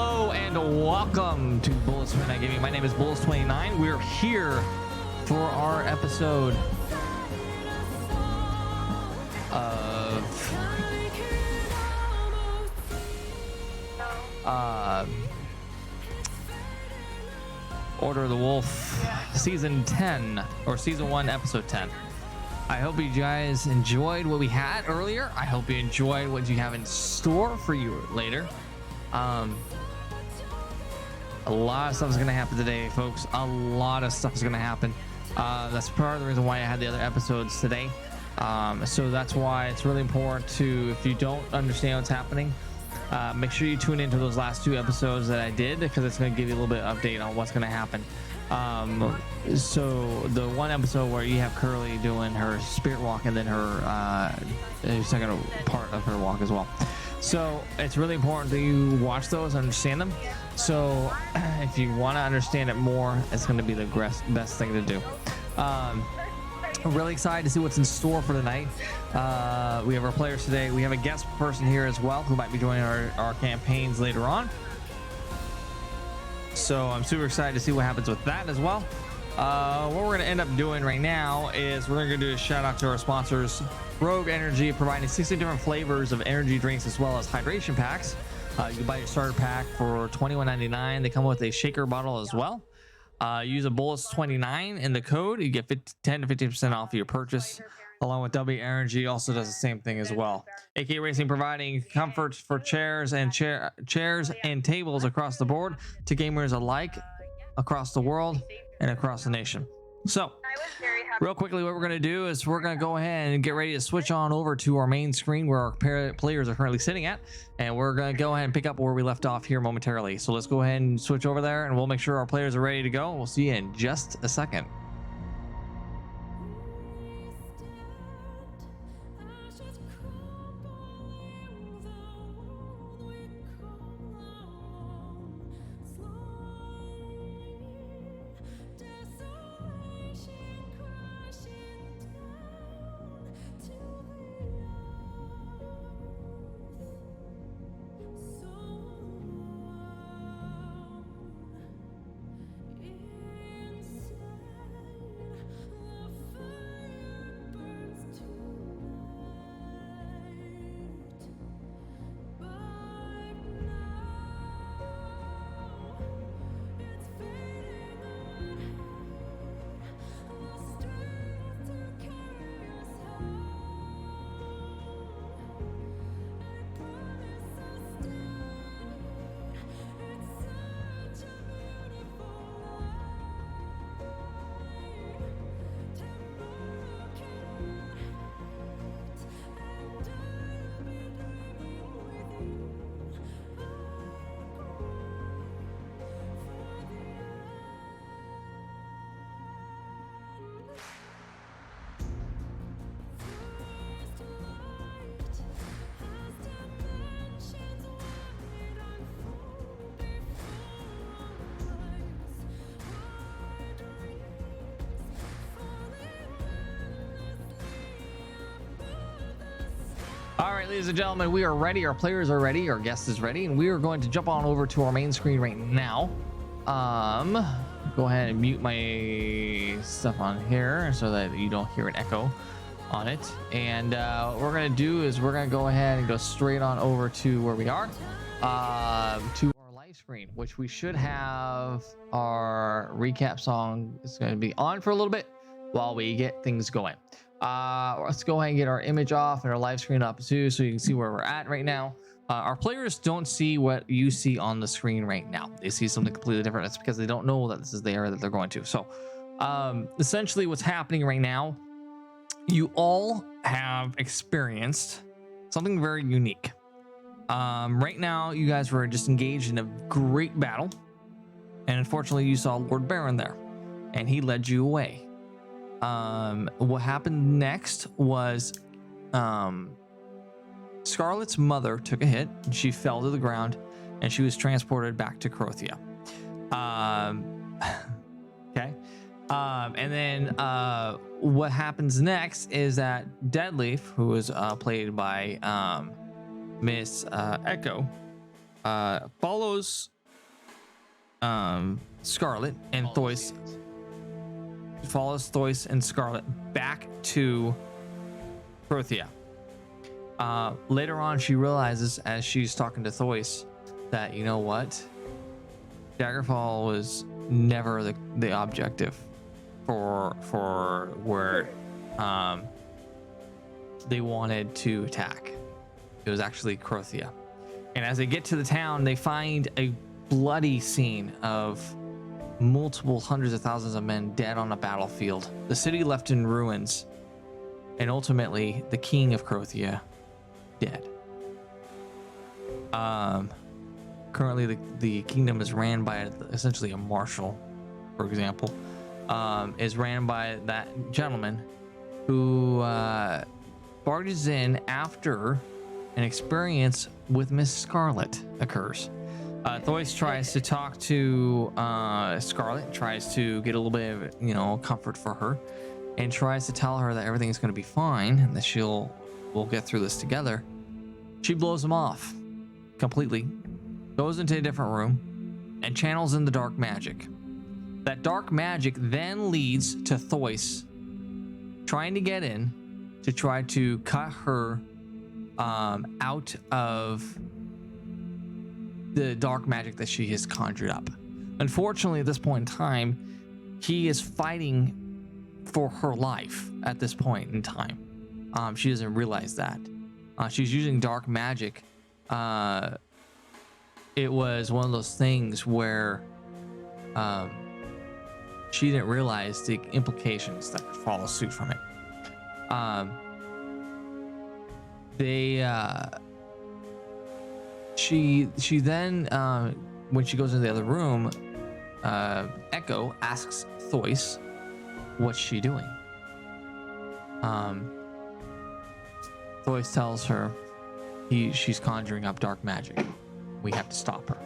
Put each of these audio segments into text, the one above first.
Hello and welcome to Bullets 29 Gaming. My name is Bullets 29. We're here for our episode of Order of the Wolf season 10 or season 1 episode 10. I hope you guys enjoyed what we had earlier. I hope you enjoyed what you have in store for you later. A lot of stuff is going to happen today, folks. A lot of stuff is going to happen. That's part of the reason why I had the other episodes today. So that's why it's really important to, if you don't understand what's happening, make sure you tune into those last 2 episodes that I did, because it's going to give you a little bit of update on what's going to happen. So the one episode where you have Curly doing her spirit walk and then her second part of her walk as well. So it's really important that you watch those, understand them. So if you want to understand it more, it's going to be the best thing to do. I'm really excited to see what's in store for tonight. We have our players today. We have a guest person here as well who might be joining our campaigns later on. So I'm super excited to see what happens with that as well. What we're going to end up doing right now is we're going to do a shout out to our sponsors, Rogue Energy, providing 60 different flavors of energy drinks as well as hydration packs. You can buy your starter pack for $21.99. They come with a shaker bottle as well. Use a Bullets 29 in the code. You get 10 to 15% off of your purchase. Along with W Energy also does the same thing as well. AK Racing providing comfort for chairs and tables across the board to gamers alike across the world and across the nation. So real quickly, what we're going to do is we're going to go ahead and get ready to switch on over to our main screen where our players are currently sitting at, and we're going to go ahead and pick up where we left off here momentarily. So let's go ahead and switch over there, and we'll make sure our players are ready to go. We'll see you in just a second. All right, ladies and gentlemen, we are ready. Our players are ready. Our guest is ready, and we are going to jump on over to our main screen right now. Go ahead and mute my stuff on here so that you don't hear an echo on it. And what we're going to do is we're going to go ahead and go straight on over to where we are, to our live screen, which we should have our recap song. It's going to be on for a little bit while we get things going. Let's go ahead and get our image off and our live screen up too, so you can see where we're at right now. Our players don't see what you see on the screen right now. They see something completely different. It's because they don't know that this is the area that they're going to. So essentially what's happening right now, you all have experienced something very unique. Right now you guys were just engaged in a great battle, and unfortunately you saw Lord Baron there and he led you away. What happened next was Scarlet's mother took a hit and she fell to the ground, and she was transported back to Crothia. Okay. And then what happens next is that Deadleaf, who was played by Miss Echo, follows Scarlet and Thois. Follows Thois and Scarlet back to Prothea. Later on, she realizes as she's talking to Thois that, you know what, Daggerfall was never the objective for where they wanted to attack. It was actually Prothea. And as they get to the town, they find a bloody scene of multiple hundreds of thousands of men dead on a battlefield, the city left in ruins, and ultimately the king of Prothea dead. Currently the kingdom is ran by essentially a marshal, for example, is ran by that gentleman who barges in after an experience with Miss Scarlet occurs. Thois tries to talk to Scarlet, tries to get a little bit of, you know, comfort for her, and tries to tell her that everything's going to be fine and that we'll get through this together. She blows him off completely, goes into a different room, and channels in the dark magic. That dark magic then leads to Thois trying to get in to try to cut her out of the dark magic that she has conjured up. Unfortunately, at this point in time, he is fighting for her life at this point in time. She doesn't realize that. She's using dark magic. It was one of those things where she didn't realize the implications that could follow suit from it. She then when she goes into the other room, Echo asks Thois, what's she doing? Thois tells her she's conjuring up dark magic. We have to stop her.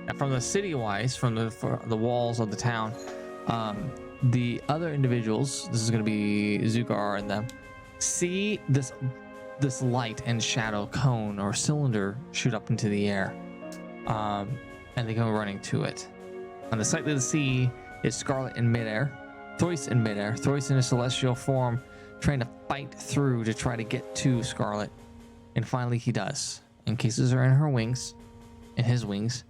And from the city-wise, from the walls of the town, the other individuals, this is going to be Zugar and them, see this light and shadow cone or cylinder shoot up into the air, and they go running to it. On the slightly to the sea is Scarlet in midair, Thois in midair, Thois in a celestial form, trying to fight through to try to get to Scarlet, and finally he does. Encases her in her wings, in his wings,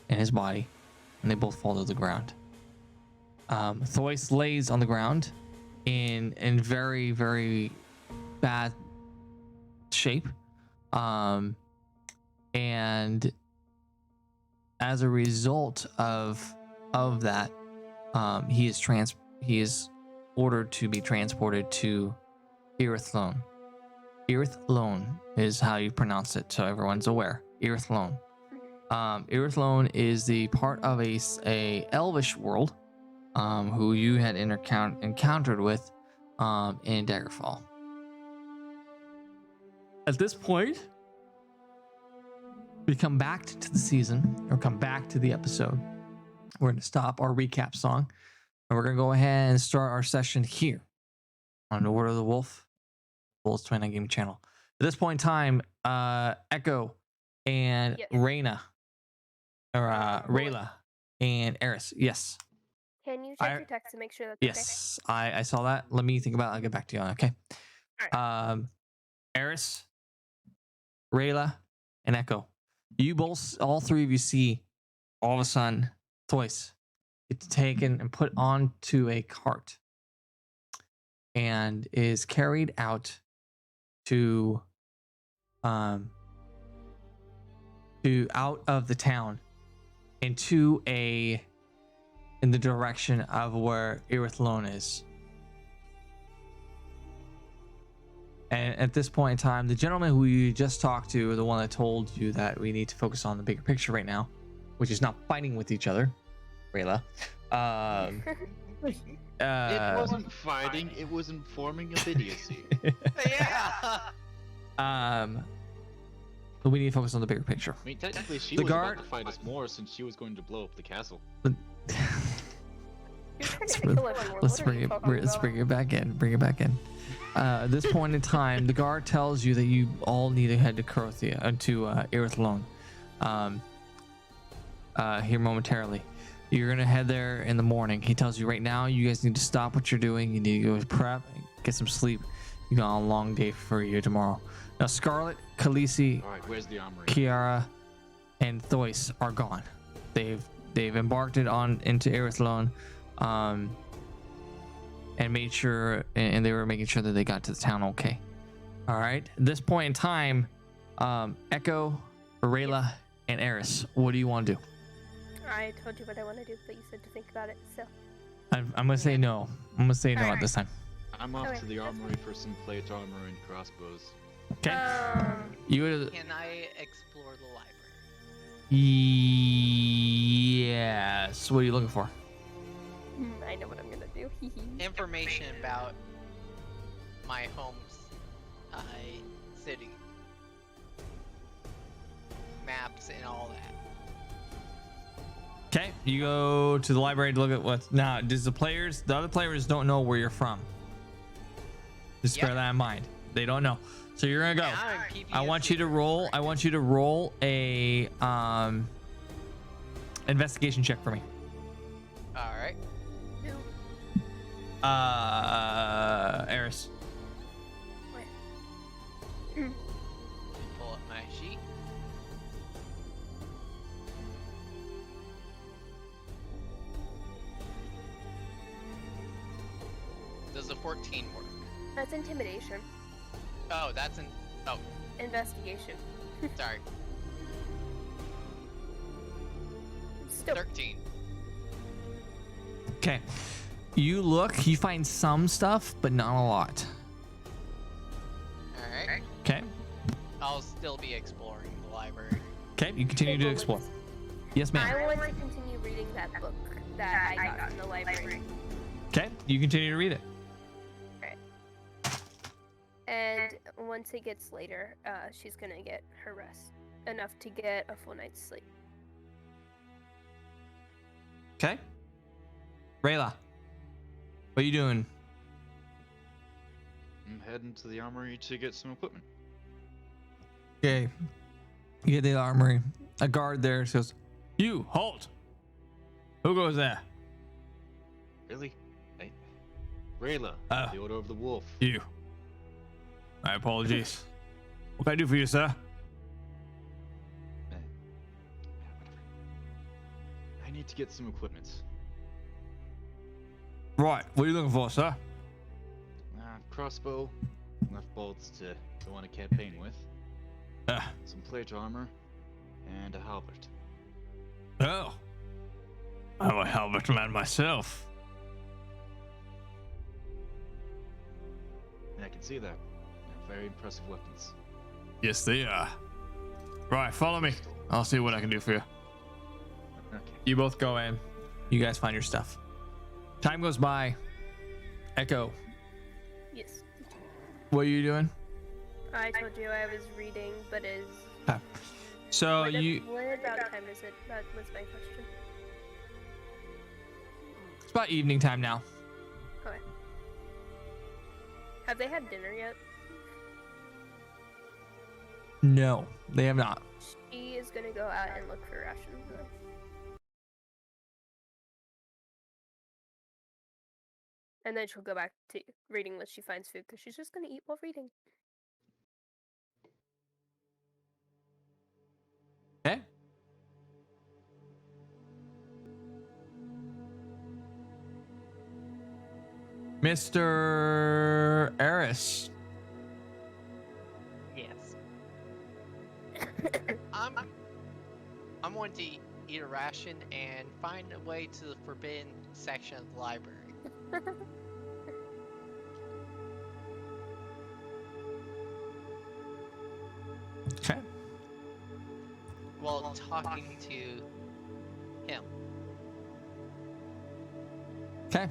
in his body, and they both fall to the ground. Thois lays on the ground in very, very bad shape, and as a result of that, he is ordered to be transported to Irithlone. Irithlone is how you pronounce it, so everyone's aware. Irithlone. Irithlone is the part of a elvish world, who you had encountered with in Daggerfall. At this point, we come back to the season, or come back to the episode. We're going to stop our recap song, and we're going to go ahead and start our session here on Order of the Wolf, Wolf's 29 Game Channel. At this point in time, Echo and Rayna, or Rayla and Eris, yes. Can you check your text to make sure that's yes, okay? I saw that. Let me think about it. I'll get back to you on it, okay? All right. Eris, Rayla, and Echo. You both, all three of you see all of a sudden Thois gets taken and put onto a cart and is carried out to out of the town into in the direction of where Irithlone is. And at this point in time, the gentleman who you just talked to, the one that told you that we need to focus on the bigger picture right now, which is not fighting with each other, Rayla. It wasn't fighting, it was informing of idiocy. Yeah. But we need to focus on the bigger picture. I mean, technically, she was about to fight us more since she was going to blow up the castle. Let's bring it back in. Bring it back in. At this point in time, the guard tells you that you all need to head to Prothea, to Irithlone. here momentarily. You're gonna head there in the morning. He tells you right now you guys need to stop what you're doing. You need to go prep, get some sleep. You got a long day for you tomorrow. Now Scarlet, Khaleesi, All right, where's the armory? Kiara, and Thois are gone. They've embarked it on into Erithlon, and made sure, and they were making sure that they got to the town okay. All right. At this point in time, Echo, Rayla, and Eris, what do you want to do? I told you what I want to do, but you said to think about it. So I'm gonna say no. I'm gonna say no at this time. I'm off Okay, to the that's armory for some plate armor and crossbows. Okay. You would. Can I explore the library? Yes. What are you looking for? I know what I'm gonna do. Information about my home's city. Maps and all that. Okay. You go to the library to look at what's now. Does the other players don't know where you're from? Just bear that in mind. They don't know. So you're gonna go. I want you to roll. I want you to roll a investigation check for me. All right. Eris. Pull up my sheet. Does a 14 work? That's intimidation. Oh, that's an. Oh, Investigation. sorry. Still. 13. Okay. You look. You find some stuff, but not a lot. All right. Okay. I'll still be exploring the library. Okay. You continue to explore. Yes, ma'am. I want to continue reading that book that I got from the library. Okay. You continue to read it. And once it gets later, she's gonna get her rest. Enough to get a full night's sleep. Okay. Rayla, what are you doing? I'm heading to the armory to get some equipment. Okay. You get the armory. A guard there says, "You halt. Who goes there?" Really? Hey, Rayla, the Order of the Wolf. You. My apologies. What can I do for you, sir? Whatever. I need to get some equipment. Right. What are you looking for, sir? Crossbow, enough bolts to go on a campaign with, some plate armor, and a halberd. Oh. I'm a halberd man myself. Yeah, I can see that. They're very impressive weapons. Yes, they are. Right, follow me. I'll see what I can do for you. Okay. You both go in. You guys find your stuff. Time goes by. Echo, Yes. what are you doing? I told you I was reading, but is So what you. what about time is it? That was my question. It's about evening time now. Okay. Have they had dinner yet? No, they have not. She is gonna go out and look for rations. Though. And then she'll go back to reading unless she finds food, because she's just gonna eat while reading. Okay. Mr. Eris. Yes. I'm going to eat a ration and find a way to the forbidden section of the library. Okay. While talking to him. Okay.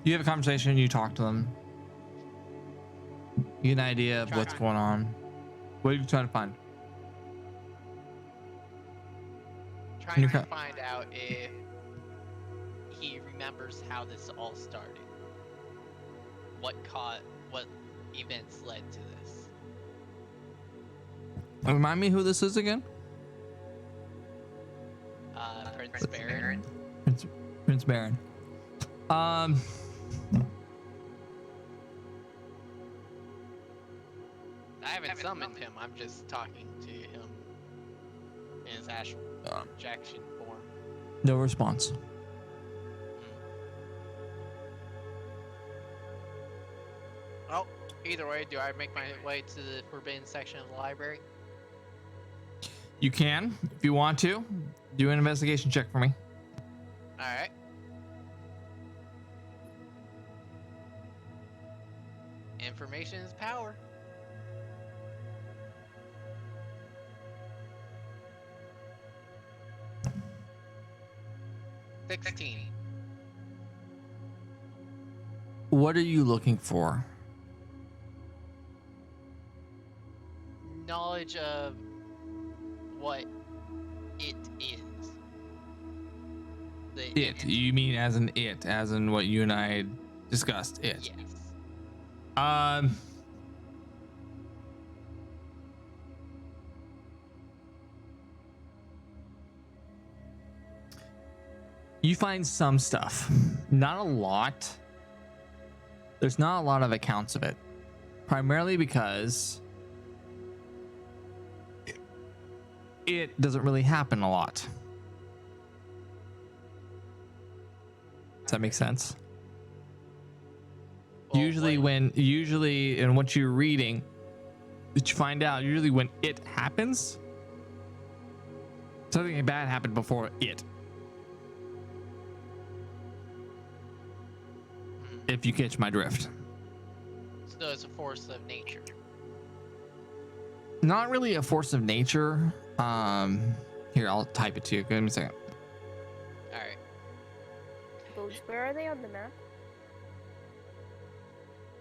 You have a conversation, you talk to them. You get an idea of what's going on. What are you trying to find? Trying to find out if he remembers how this all started. What events led to this. Remind me who this is again? Prince Baron. Prince Baron. I haven't summoned him. I'm just talking to him in his astral projection form. No response. Oh, either way, do I make my way to the forbidden section of the library? You can, if you want to. Do an investigation check for me. All right. Information is power. What are you looking for? Knowledge of what it is. It. You mean as in it, as in what you and I discussed. It. Yes. You find some stuff, not a lot. There's not a lot of accounts of it, primarily because it doesn't really happen a lot. Does that make sense? Well, usually in what you're reading, that you find out, usually when it happens, something bad happened before it. If you catch my drift. So it's a force of nature. Not really a force of nature. Here, I'll type it to you. Give me a second. All right. Boots, where are they on the map?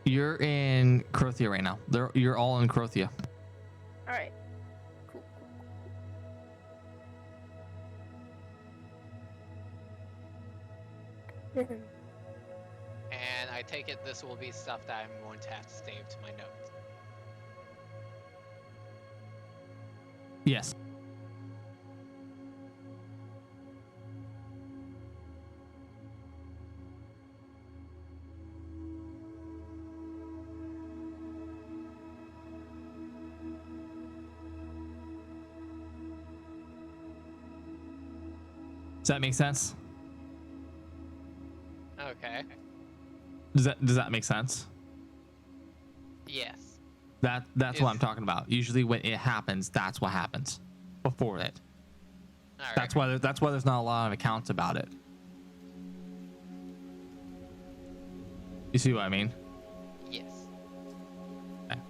You're in Crothia right now. You're all in Crothia. All right. Cool. And I take it this will be stuff that I'm going to have to save to my notes. Yes. Does that make sense? Okay. Does that make sense? Yes. That's what I'm talking about. Usually when it happens, that's what happens before it. All right. That's why there's not a lot of accounts about it. You see what I mean? Yes. Okay.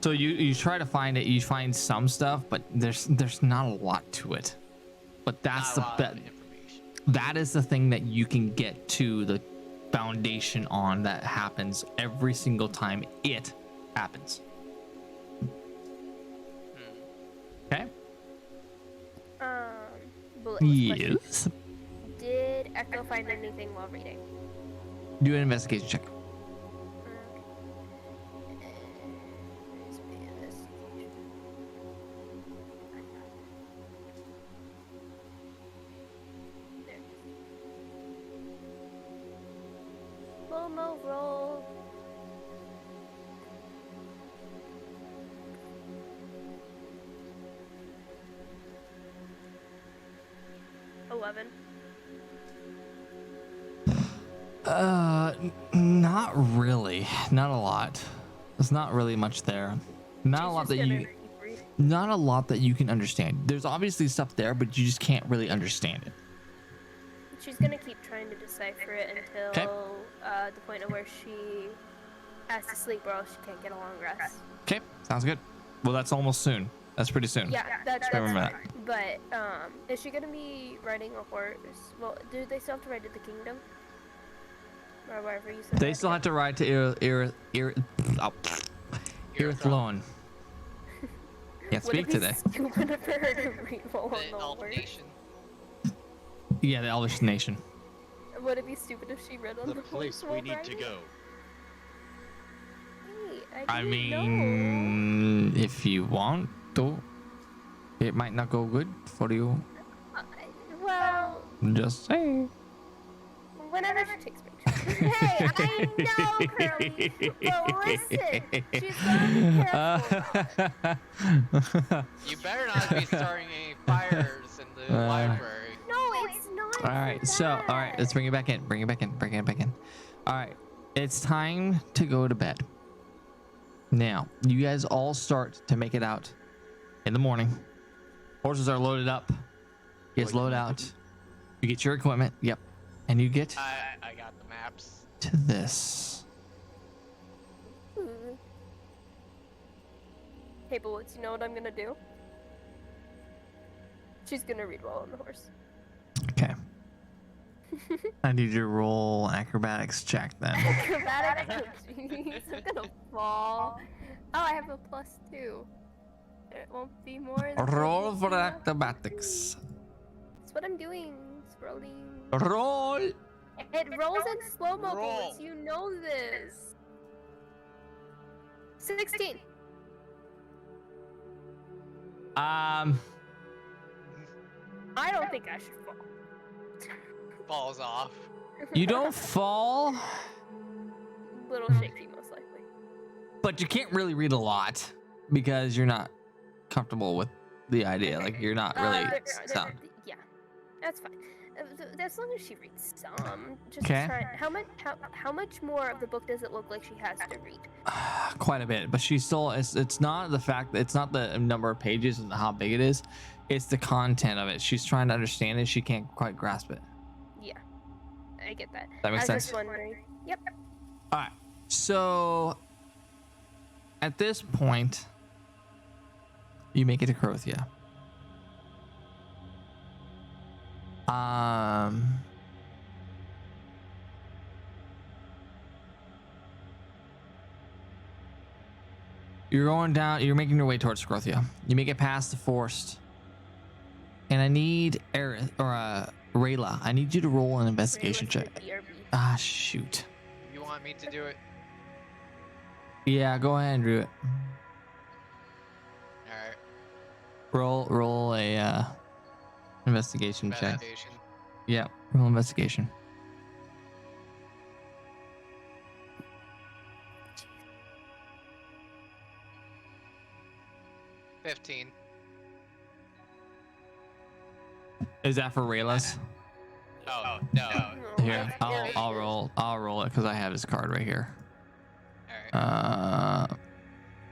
So you try to find it, you find some stuff, but there's not a lot to it. But that's Not a lot of information. that is the thing that you can get to the foundation on, that happens every single time it happens. Okay? Bullet question. Yes. Did Echo find anything while reading? Do an investigation check. Slow-mo roll. $11. Not really. Not a lot. There's not really much there. Not a lot that you can understand. There's obviously stuff there, but you just can't really understand it. She's gonna keep trying to decipher it until the point of where she has to sleep, or else she can't get a long rest. Okay, sounds good. Well, that's almost soon. That's pretty soon. Yeah, that's remember fine. But is she gonna be riding a horse? Well, do they still have to ride to the kingdom, or wherever you said? They still have to ride to Irithlon. Can't speak today. Stupid of her to re-roll on The the Elf horse. Nation. Yeah, the Elvish Nation. Would it be stupid if she read on The the place horse we while need to riding? go. Hey, I didn't mean, if you want to, it might not go good for you. know. Well, Just say. whenever she takes pictures. Hey, I know, Curly. But listen, she's gotta be careful about it. You better not be starting any fires in the library. No, it's not. All right, so all right, let's bring it back in. Bring it back in. Bring it back in. All right, it's time to go to bed. Now, you guys all start to make it out in the morning. Horses are loaded up. You guys load out. You get your equipment. Yep, and you get I got the maps. to this. Hey, Bullets, you know what I'm gonna do? She's gonna read while on the horse. Okay. I need you to roll acrobatics check then. Acrobatics. Jeez, I'm gonna fall. Oh, I have a +2. It won't be more than Roll for 22. acrobatics. That's what I'm doing. Scrolling. Roll. It rolls in slow-mo, Roll. Bullets. You know this. 16. Um. I don't think I should fall. Falls off. You don't fall, Little shaky, most likely. but you can't really read a lot because you're not comfortable with the idea. Like you're not really sound. Yeah, that's fine. As long as she reads some. Just Okay. try. How much more of the book does it look like she has to read? Quite a bit, but she's still. It's not the fact that it's not the number of pages and how big it is. It's the content of it. She's trying to understand it. She can't quite grasp it. Yeah, I get that. That makes I was sense. just wondering. Yep. All right. So at this point, you make it to Crothia. You're going down. You're making your way towards Crothia. You make it past the forest, and I need Aerith or Rayla. I need you to roll an investigation Read check. with the BRB. Ah, shoot. You want me to do it? Yeah, go ahead and do it. Alright. Roll a investigation check. Investigation. Yeah, roll investigation. $15. Is that for Rayla's? Oh, no. Here, I'll roll it because I have his card right here. Alright.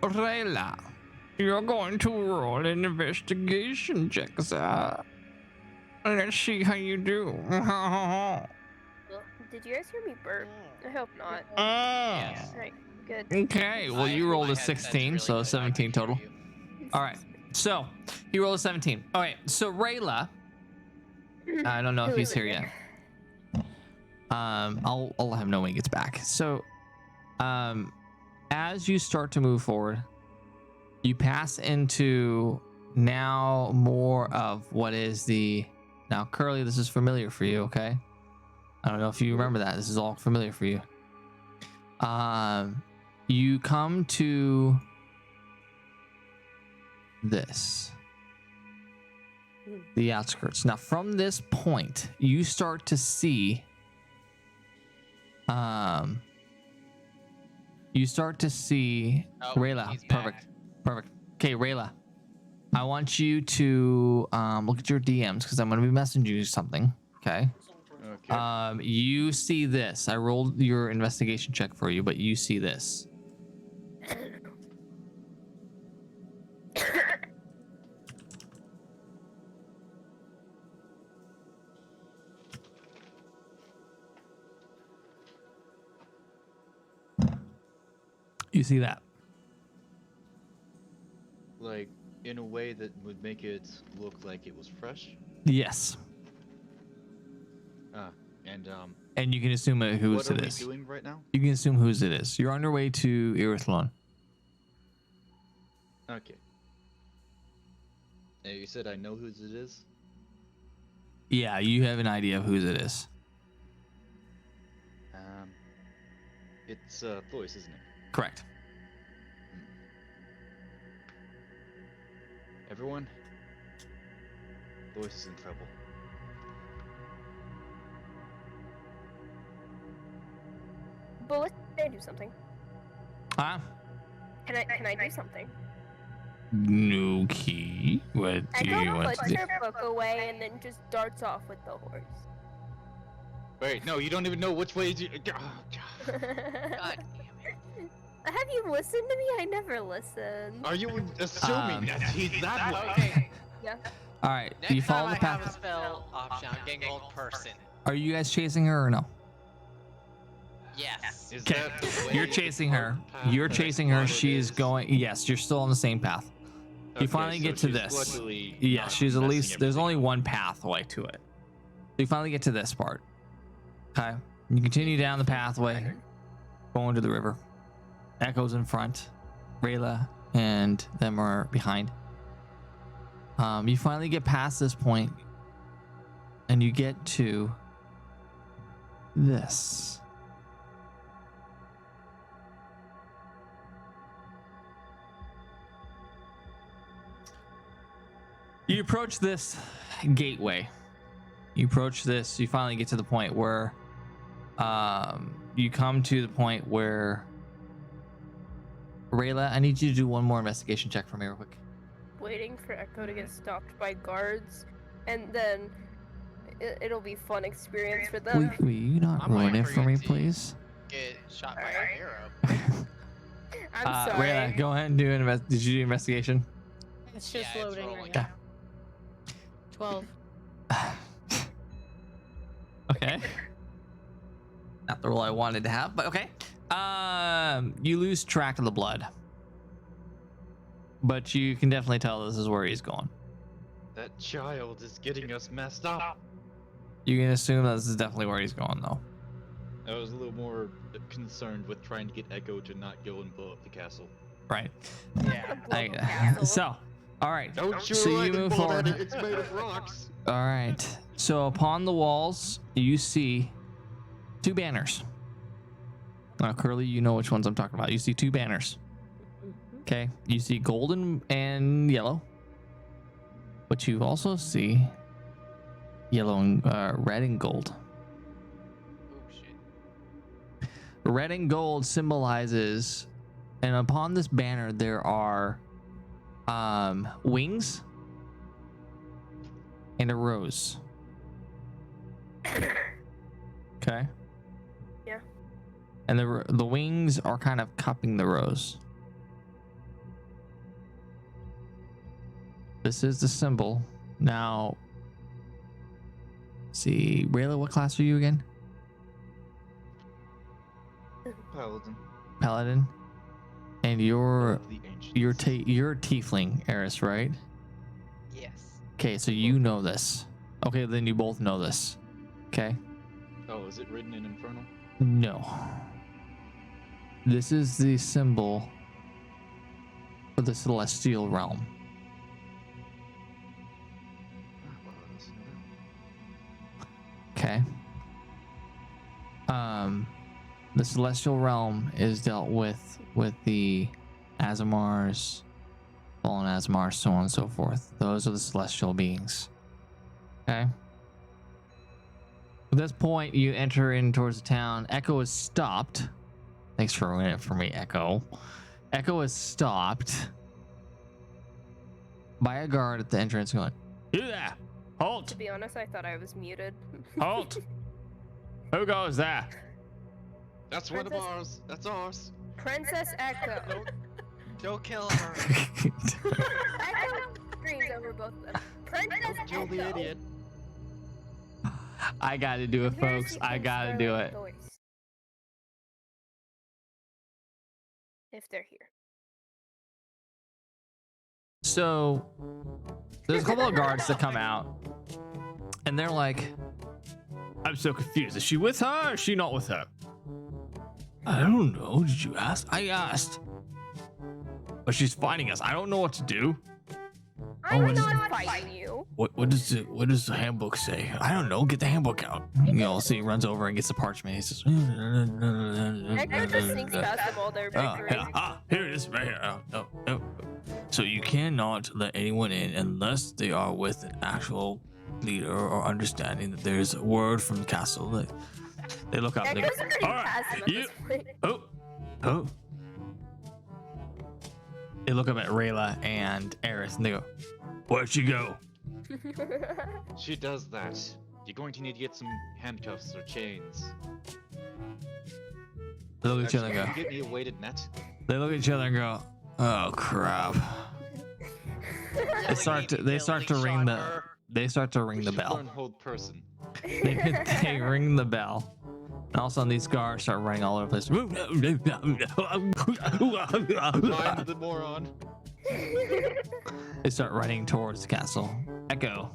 Rayla, you're going to roll an investigation check, sir. Let's see how you do. Well, did you guys hear me burp? I hope not. Yes. Right. Good. Okay, well you rolled a 16, so 17 total. All right, so he rolled a 17. All right, so Rayla, I don't know if he's here yet. I'll let him know when he gets back. So, as you start to move forward, you pass into now more of what is the now Curly. This is familiar for you, okay? I don't know if you remember that. This is all familiar for you. You come to this. The outskirts. Now from this point, you start to see Oh, Rayla. he's back. Perfect. Okay, Rayla. I want you to look at your DMs because I'm going to be messaging you something. Okay. Okay. You see this. I rolled your investigation check for you, but you see this. You see that? Like in a way that would make it look like it was fresh. Yes. And you can assume whose what are it we is. doing right now? You can assume whose it is. You're on your way to Irithlon. Okay. You said I know whose it is. Yeah, you have an idea of whose it is. It's Thoy's, isn't it? Correct. Everyone, Lois is in trouble. But can I do something? Huh? Can I do something? No key. What do you Echo want puts to do? her book away and then just darts off with the horse. Wait, no, you don't even know which way you. Oh, God. God damn it. Have you listened to me? I never listen. Are you assuming that he's that way? Okay. Yeah. All right. Next You follow time the I have a path. spell option, I'm getting old person. Are you guys chasing her or no? Yes. Is Okay. that the way You're the chasing her. path You're that chasing her. Scarlet She's is? going. Yes, you're still on the same path. You finally so get to she's this. luckily Yeah, not she's at messing least. There's everything only up. one pathway to it. You finally get to this part. Okay. You continue down the pathway, going to the river. Echo's in front. Rayla and them are behind. You finally get past this point, and you get to this. You approach this gateway. You approach this. You finally get to the point where you come to the point where Rayla, I need you to do one more investigation check for me real quick. Waiting for Echo to get stopped by guards, and then it'll be fun experience for them. Will you not I'm ruin waiting it for for you me, to- please? Get shot by Alright. an arrow. I'm sorry. Rayla, go ahead and do an Did you do investigation? It's just Yeah, it's loading rolling. right now. 12. Okay. Not the role I wanted to have, but okay. You lose track of the blood, but you can definitely tell this is where he's going. That child is getting us messed up. You can assume that this is definitely where he's going, though. I was a little more concerned with trying to get Echo to not go and blow up the castle. Right. Yeah. Blow up the castle. So, all right. Don't you So let you them move blow forward. it, it's made of rocks. All right. So upon the walls, you see two banners. Now, Curly, you know which ones I'm talking about. You see two banners. Okay. You see golden and yellow, but you also see yellow and red and gold. Oh shit. Red and gold symbolizes, and upon this banner there are wings and a rose. Okay. Yeah. And the wings are kind of cupping the rose. This is the symbol. Now, see, Rayla, what class are you again? Paladin. Paladin. And you're of the ancients. you're tiefling, Eris, right? Yes. Okay, so you know this. Okay, then you both know this. Okay? Oh, is it written in Infernal? No. This is the symbol for the celestial realm. Well, that's Okay. The celestial realm is dealt with the Azamars, fallen Azamars, so on and so forth. Those are the celestial beings. Okay. At this point, you enter in towards the town. Echo is stopped. Thanks for ruining it for me, Echo. Echo is stopped by a guard at the entrance going, "You there! Halt! To be honest, I thought I was muted. Halt! Who goes there?" That's one of Princess- ours. That's ours. Princess Echo. Don't kill her. Echo screams over both of them. Princess Don't kill the Echo. idiot. I gotta do it, Here's folks. the I gotta do it. voice. If they're here. So there's a couple of guards that come out, and they're like, "I'm so confused. Is she with her or is she not with her?" "I don't know. Did you ask?" "I asked. But she's fighting us. I don't know what to do." I'm what is- not fighting you. What does the handbook say?" "I don't know. Get the handbook out." You know, so he runs over and gets the parchment. He says, Echo just sneaks past them all their "Oh, victory. yeah. Here it is, right here. Oh, no. So you cannot let anyone in unless they are with an actual leader or understanding that there's a word from the castle. They look up. They go, Echo's already all right, past him at you. this point. Oh. They look up at Rayla and Eris and they go, where'd she go? She does that. You're going to need to get some handcuffs or chains. They look at each other Actually, and can go. you get me a weighted net? They look at each other and go, oh crap. They start to ring the We should bell. learn hold person. They ring the bell. And all of a sudden these guards start running all over the place. I'm the moron. They start running towards the castle. Echo,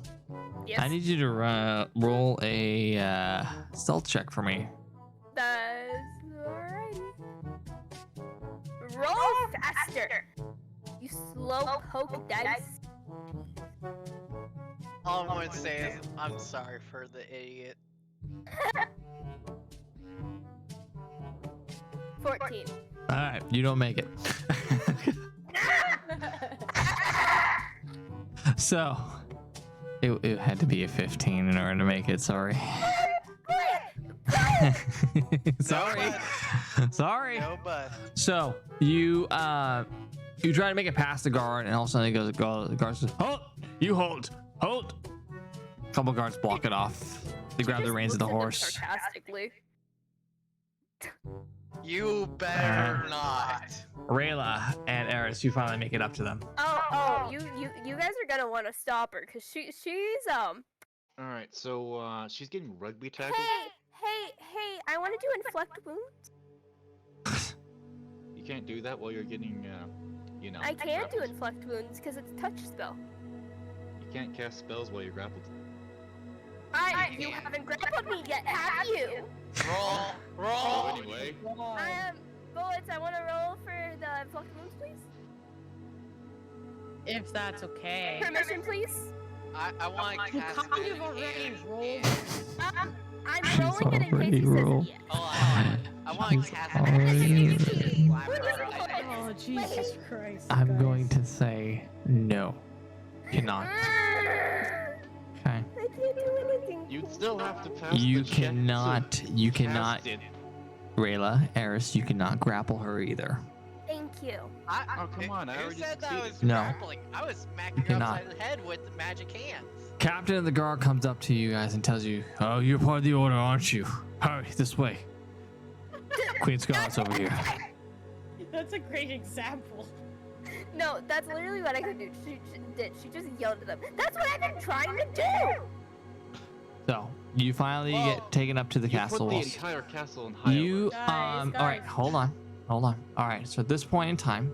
Yes. I need you to roll a stealth check for me. That's alrighty. Roll faster. You slow poke dice. All I'm going to say is, I'm sorry for the idiot. 14. All right, you don't make it. So it had to be a 15 in order to make it. Sorry. Sorry. Sorry. No, but So you try to make it past the guard, and all of a sudden the guard says, "Halt! You hold! Hold!" A couple guards block it off. They grab the Just reins of the looks at them horse. sarcastically. you better not. Rayla and Eris, you finally make it up to them. Oh, you guys are gonna want to stop her because she's Alright, so she's getting rugby tackled. Hey, I want to do inflict wounds. You can't do that while you're getting, you know. I can do grappled. inflict wounds because it's a touch spell. You can't cast spells while you're grappled. You haven't grappled me yet, have you? Oh, Roll. anyway. Bullets, I want to roll for the inflict wounds, please. If that's okay. Permission, please. I want to You cast kind it of already and- rolled. I'm She's rolling it in already case he says rolled. yes. Hold on. I want to She's cast already- it. Oh, Jesus Christ. I'm guys. going to say no. Cannot. Okay. I can't do anything. You'd still have to pass You the check to cannot. You cannot. cast it. Rayla, Eris, you cannot grapple her either. Thank you. Oh, come on, I Who already said that I was succeeded. No. grappling? I was smacking her cannot. upside the head with the magic hands. Captain of the guard comes up to you guys and tells you, "Oh, you're part of the order, aren't you? Hurry this way." Queen Scarlet's over here. That's a great example. No, that's literally what I could do. She did. She just yelled at them. That's what I've been trying to do. So you finally Well, get taken up to the You castle put the walls. entire castle in high You alert. Guys, all right, guys. hold on. All right, so at this point in time,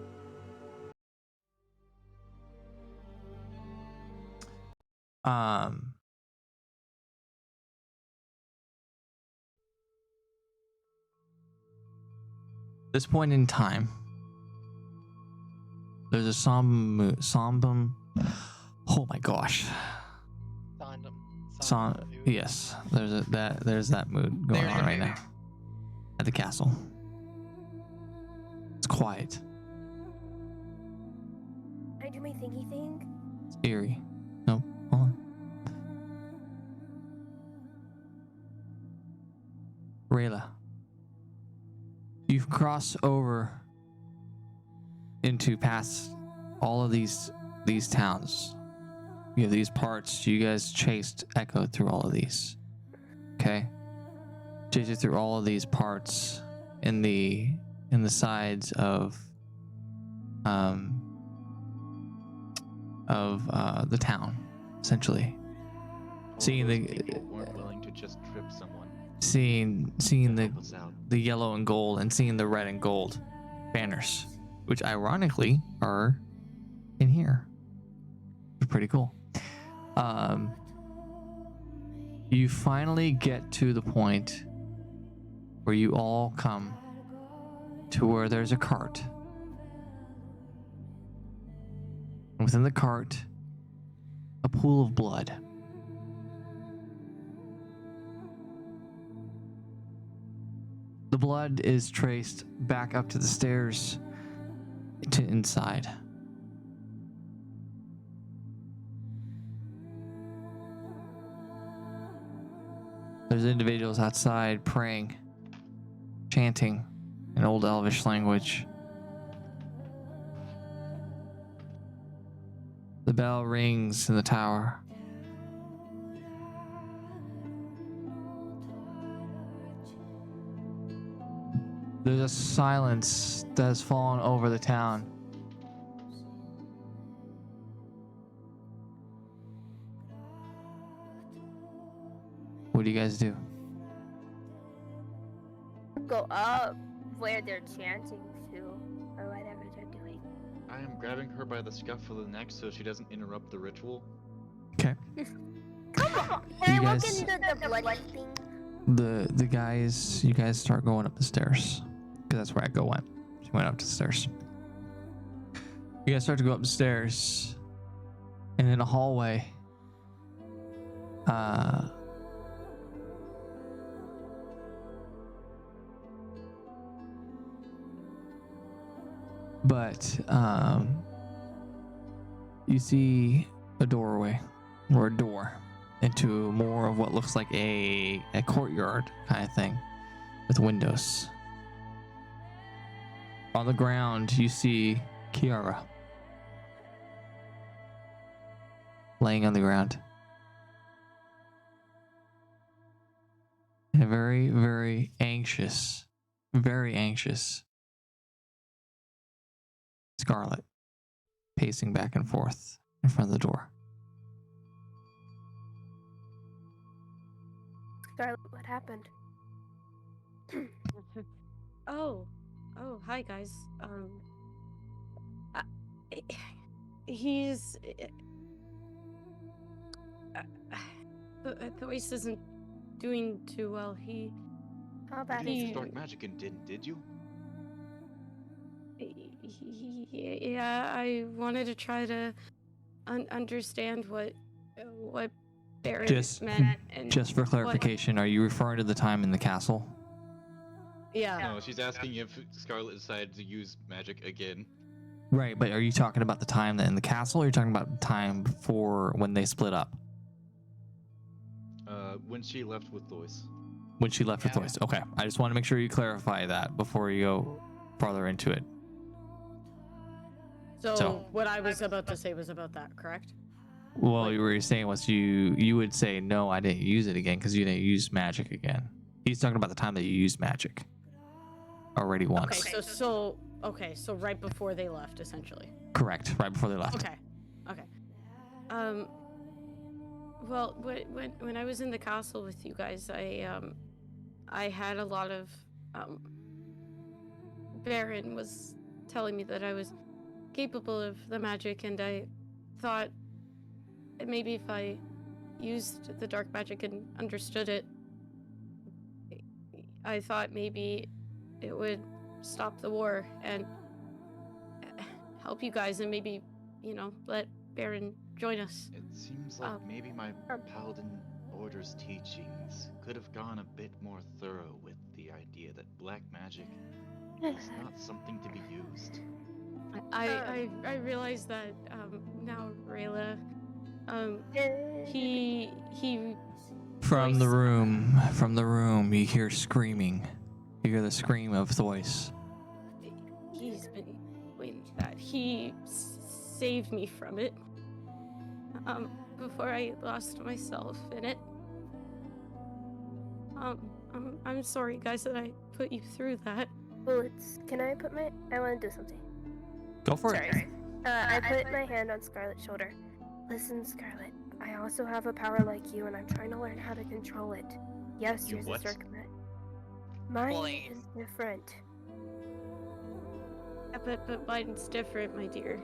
this point in time, there's a somber. Oh my gosh. Yes, there's that mood going There's on a right mood. now at the castle. It's quiet. I do my thingy thing. It's eerie. Nope. Hold on. Rayla, you've crossed over into past all of these towns. You know, these parts. You guys chased Echo through all of these. Okay? Chased it through all of these parts in the sides of the town, essentially. Seeing Those the people weren't willing to just trip someone. seeing to help us out. the yellow and gold and seeing the red and gold banners, which ironically are in here. They're pretty cool. You finally get to the point where you all come to where there's a cart. Within the cart, a pool of blood. The blood is traced back up to the stairs to inside. There's individuals outside praying, chanting in Old Elvish language. The bell rings in the tower. There's a silence that has fallen over the town. What do you guys do? Go up where they're chanting to, or whatever they're doing. I am grabbing her by the scruff of the neck so she doesn't interrupt the ritual. Okay. Come on! Can You I look guys- into the bloody thing? The guys, you guys start going up the stairs, because that's where Echo went. She went up the stairs. You guys start to go up the stairs, and in a hallway, but you see a doorway or a door into more of what looks like a courtyard kind of thing with windows. On the ground, you see Kiara laying on the ground. And a very, very anxious Scarlet pacing back and forth in front of the door. Scarlet, what happened? Oh, hi guys. He's. The voice isn't doing too well. How bad You is used it? dark magic and did you? Yeah, I wanted to try to understand what Baron meant. And Just for clarification, are you referring to the time in the castle? yeah. No, she's asking if Scarlet decided to use magic again. Right, but are you talking about the time that in the castle, or are you talking about the time before when they split up? When she left with Lois. When she left with Yeah. Lois. Okay, I just want to make sure you clarify that before you go farther into it. So what I was about to say was about that, correct? Well, you were saying was you would say no, I didn't use it again because you didn't use magic again. He's talking about the time that you used magic already once. Okay, so right before they left, essentially. Correct, right before they left. Okay. Well, when I was in the castle with you guys, I had a lot of Baron was telling me that I was capable of the magic, and I thought maybe if I used the dark magic and understood it, I thought maybe it would stop the war and help you guys, and maybe, let Baron join us. It seems like maybe my Paladin Order's teachings could have gone a bit more thorough with the idea that black magic is not something to be used. I realize that now, Rayla. He From Voice. the room, you hear screaming. You hear the scream of Thois. he's been waiting that he saved me from it. Before I lost myself in it. I'm sorry, guys, that I put you through that. Well, can I put my? I want to do something. Go for it. Sorry. I put my hand on Scarlet's shoulder. Listen, Scarlet. I also have a power like you, and I'm trying to learn how to control it. Yes, You yours what? is circumvent. Mine Blade. is different. Yeah, but mine's different, my dear.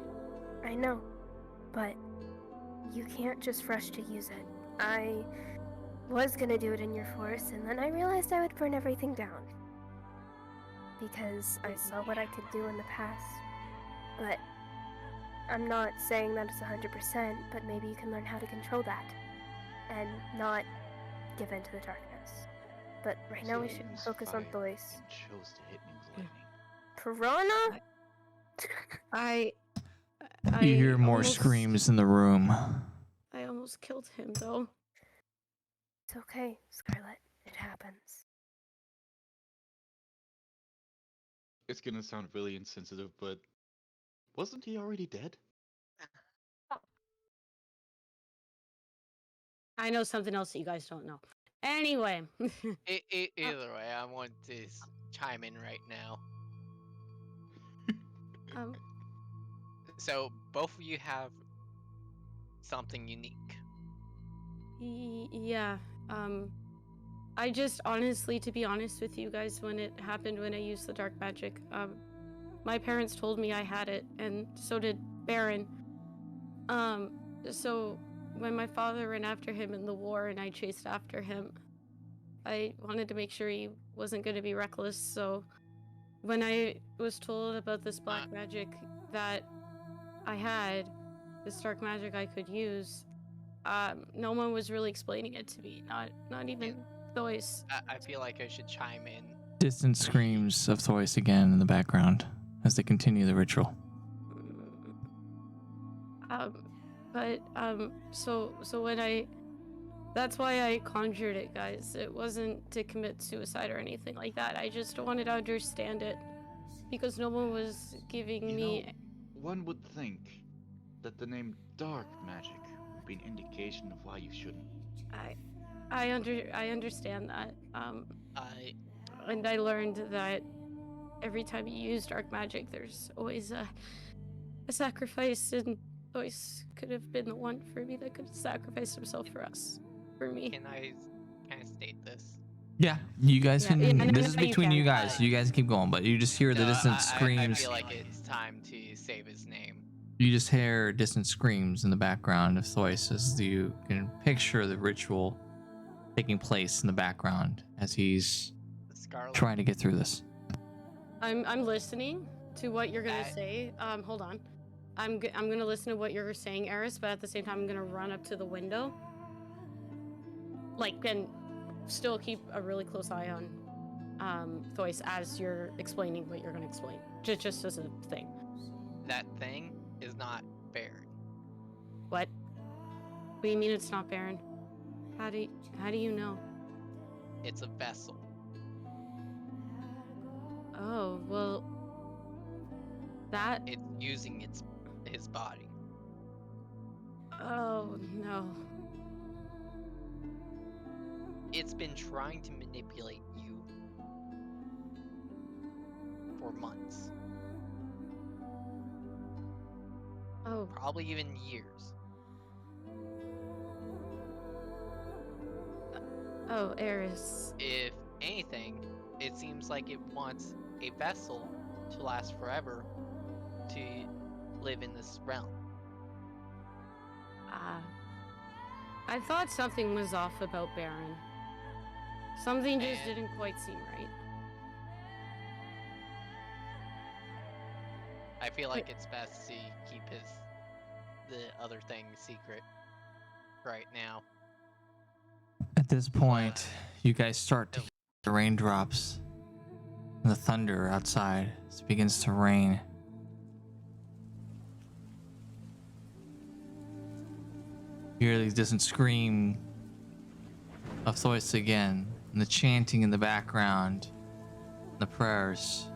I know, but you can't just rush to use it. I was gonna do it in your force, and then I realized I would burn everything down. Because I saw what I could do in the past. But I'm not saying that it's 100%, but maybe you can learn how to control that. And not give in to the darkness. But right now we should Used focus on fire Thois. and chose to hit me with lightning. Piranha? I You hear more almost- screams in the room. I almost killed him, though. It's okay, Scarlet. happens. It's gonna sound really insensitive, but wasn't he already dead? I know something else that you guys don't know. Anyway. Either way, I want to chime in right now. um, So both of you have something unique. yeah. I just honestly, to be honest with you guys, when it happened, when I used the dark magic, my parents told me I had it, and so did Baron. So when my father ran after him in the war and I chased after him, I wanted to make sure he wasn't going to be reckless. So when I was told about this black magic that I had, this dark magic I could use, no one was really explaining it to me. Not even Thois. I feel like I should chime in. Distant screams of Thoris again in the background as they continue the ritual. So when that's why I conjured it, guys. It wasn't to commit suicide or anything like that. I just wanted to understand it because no one was giving me. One would think that the name dark magic would be an indication of why you shouldn't. I understand that. I And I learned that every time you use dark magic, there's always a sacrifice, and Thois could have been the one for me that could have sacrificed himself for me. Can I state this? Yeah, you guys can. Yeah, This is between you guys. Uh, You guys keep going, but you just hear the No, distant I screams. feel like it's time to save his name. You just hear distant screams in the background of Thois as you can picture the ritual taking place in the background as he's Scarlet. trying to get through this. I'm listening to what you're gonna say. Hold on. I'm gonna listen to what you're saying, Eris, but at the same time, I'm gonna run up to the window, and still keep a really close eye on Thois as you're explaining what you're gonna explain, just as a thing. That thing is not Baron. What? What do you mean it's not Baron? How do you know? It's a vessel. Oh, well, that. It's using his body. Oh no. It's been trying to manipulate you for months. Oh. Probably even years. Oh, Eris. If anything, it seems like it wants a vessel to last forever to live in this realm. I thought something was off about Baron. Something just didn't quite seem right. I feel like it's best to keep the other thing secret right now. At this point, you guys start to hear the raindrops and the thunder outside as it begins to rain. You hear these distant scream of Thois again, and the chanting in the background, the prayers.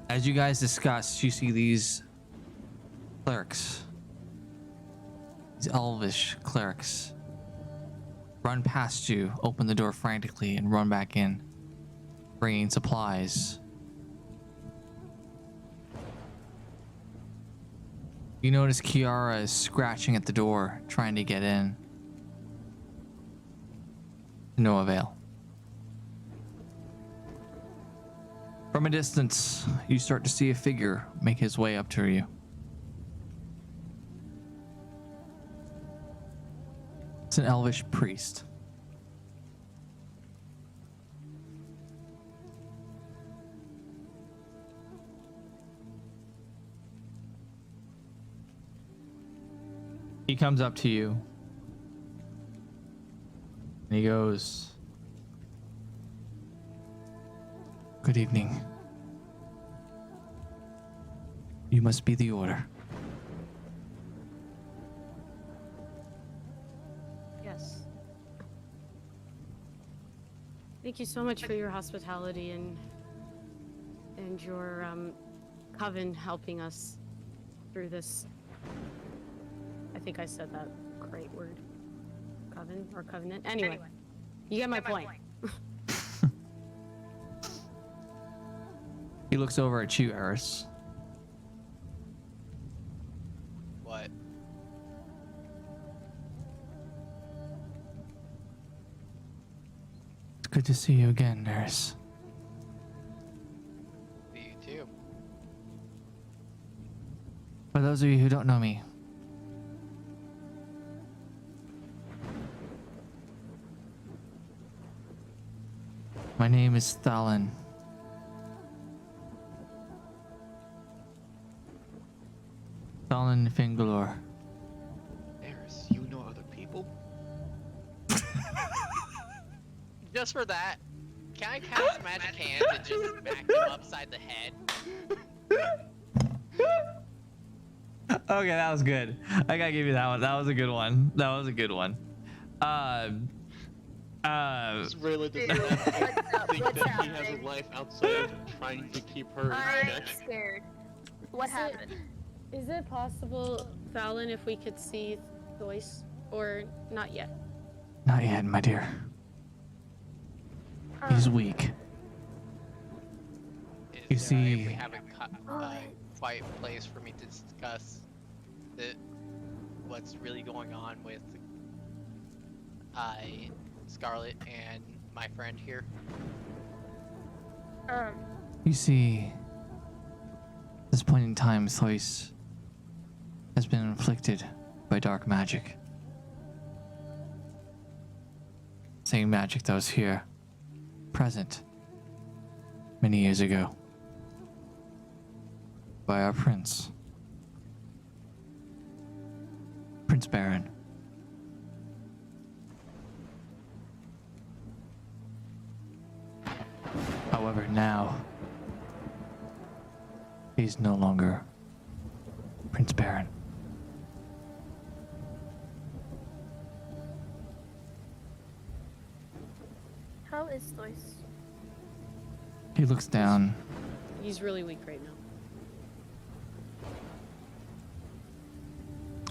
As you guys discuss, you see these clerics, these elvish clerics, run past you, open the door frantically, and run back in, bringing supplies. You notice Kiara is scratching at the door, trying to get in. No avail. From a distance, you start to see a figure make his way up to you. It's an elvish priest. He comes up to you and he goes, "Good evening. You must be the order." Yes. Thank you so much for your hospitality and your coven helping us through this. I think I said that great word. Coven or covenant. Anyway, you get my point. He looks over at you, Eris. What? It's good to see you again, Eris. You too. For those of you who don't know me, my name is Thalin. Thalin Fingalore. Eris, you know other people? Just for that, can I cast magic hand and just smack him upside the head? Okay, that was good. I gotta give you that one. That was a good one. That was a good one. Just really doesn't think What's that he has a happening? life outside of trying to keep her in I'm check. scared. What happened? Is it possible, Fallon, if we could see Joyce, or not yet? Not yet, my dear. He's weak. You Is see- if we have a quiet place for me to discuss what's really going on with Scarlet and my friend here. You see, at this point in time, Thois has been inflicted by dark magic. Same magic that was here, present, many years ago, by our prince, Prince Baron. However, now, he's no longer Prince Baron. How is Joyce? He looks down. He's really weak right now.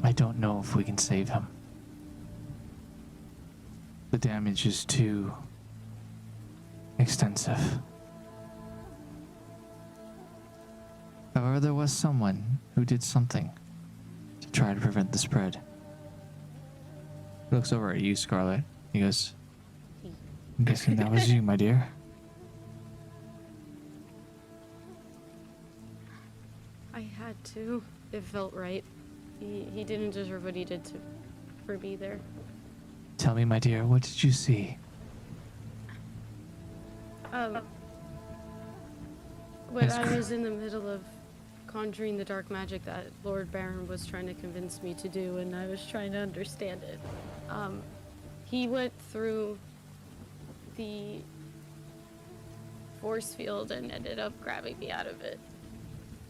I don't know if we can save him. The damage is too extensive. However, there was someone who did something to try to prevent the spread. He looks over at you, Scarlet. He goes, I'm guessing that was you, my dear. I had to. It felt right. He didn't deserve what he did for me there. Tell me, my dear, what did you see? When Yes, I was in the middle of conjuring the dark magic that Lord Baron was trying to convince me to do, and I was trying to understand it, he went through the force field and ended up grabbing me out of it.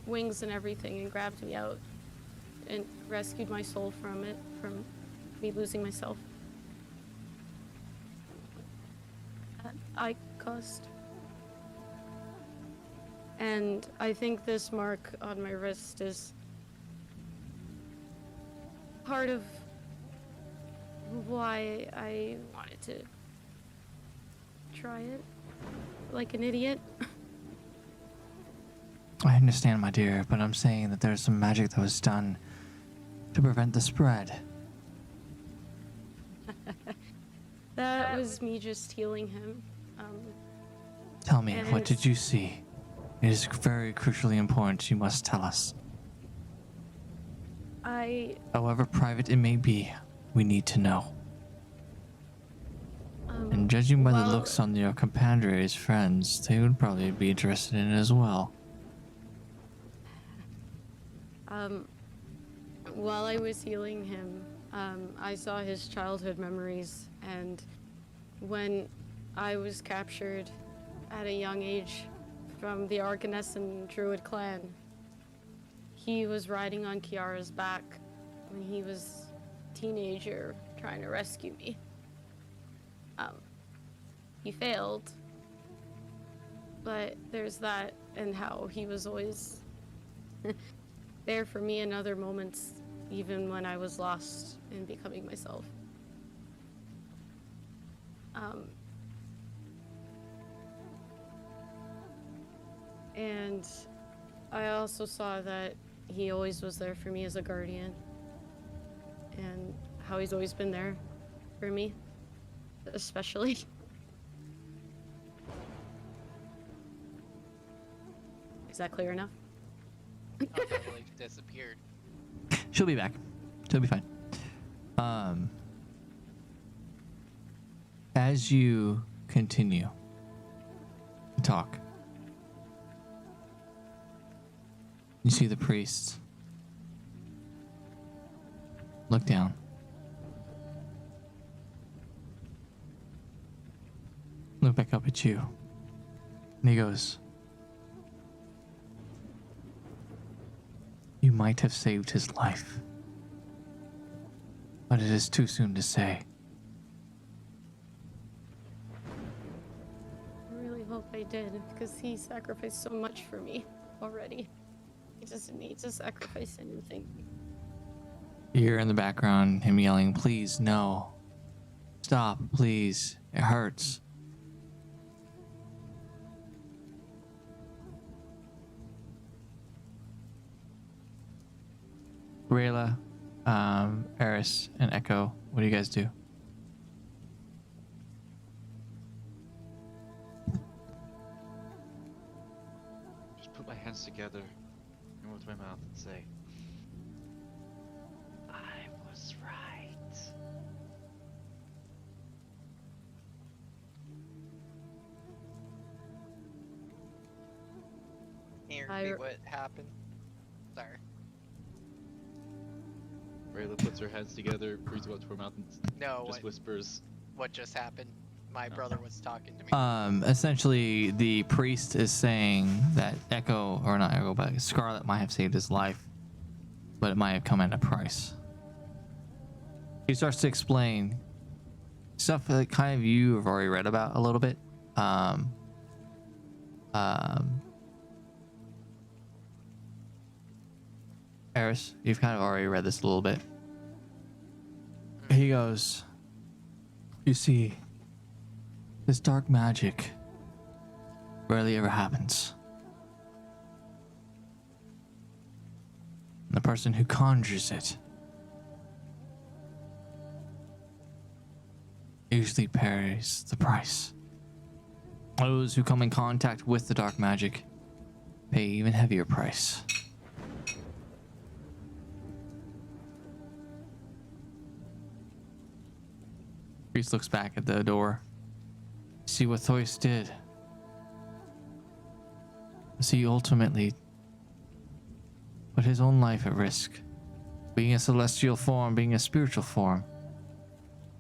Wings and everything, and grabbed me out and rescued my soul from it, from me losing myself. At cost. And I think this mark on my wrist is part of why I wanted to try it like an idiot. I understand, my dear, but I'm saying that there's some magic that was done to prevent the spread. That was me just healing him. Tell me, And what it's- did you see? It is very crucially important. You must tell us. However private it may be, we need to know. And judging by the well- looks on your compadre's friends, they would probably be interested in it as well. While I was healing him, I saw his childhood memories, and when I was captured at a young age from the Arcanescent Druid clan, he was riding on Kiara's back when he was a teenager trying to rescue me. he failed. But there's that, and how he was always there for me in other moments, even when I was lost in becoming myself. And I also saw that he always was there for me as a guardian, and how he's always been there for me, especially. Is that clear enough? Oh, totally disappeared. She'll be back. She'll be fine. As you continue to talk, you see the priest look down. Look back up at you. And he goes, "You might have saved his life, but it is too soon to say." I really hope I did, because he sacrificed so much for me already. He doesn't need to sacrifice anything. You hear in the background him yelling, "Please, no. Stop, please. It hurts." Rayla, Eris, and Echo, what do you guys do? Just put my hands together and with my mouth and say, I was right. Can you I- repeat what happened? Sorry. Rayla puts her hands together, brings them up to her mouth, and No, just whispers, what just happened? My brother was talking to me. Essentially, the priest is saying that Echo, or not Echo, but Scarlet might have saved his life, but it might have come at a price. He starts to explain stuff that kind of you have already read about a little bit. Eris, you've kind of already read this a little bit. He goes, "You see, this dark magic rarely ever happens. The person who conjures it usually pays the price. Those who come in contact with the dark magic pay even heavier price." Priest looks back at the door. See what Thois did. See, ultimately put his own life at risk. Being a celestial form, being a spiritual form,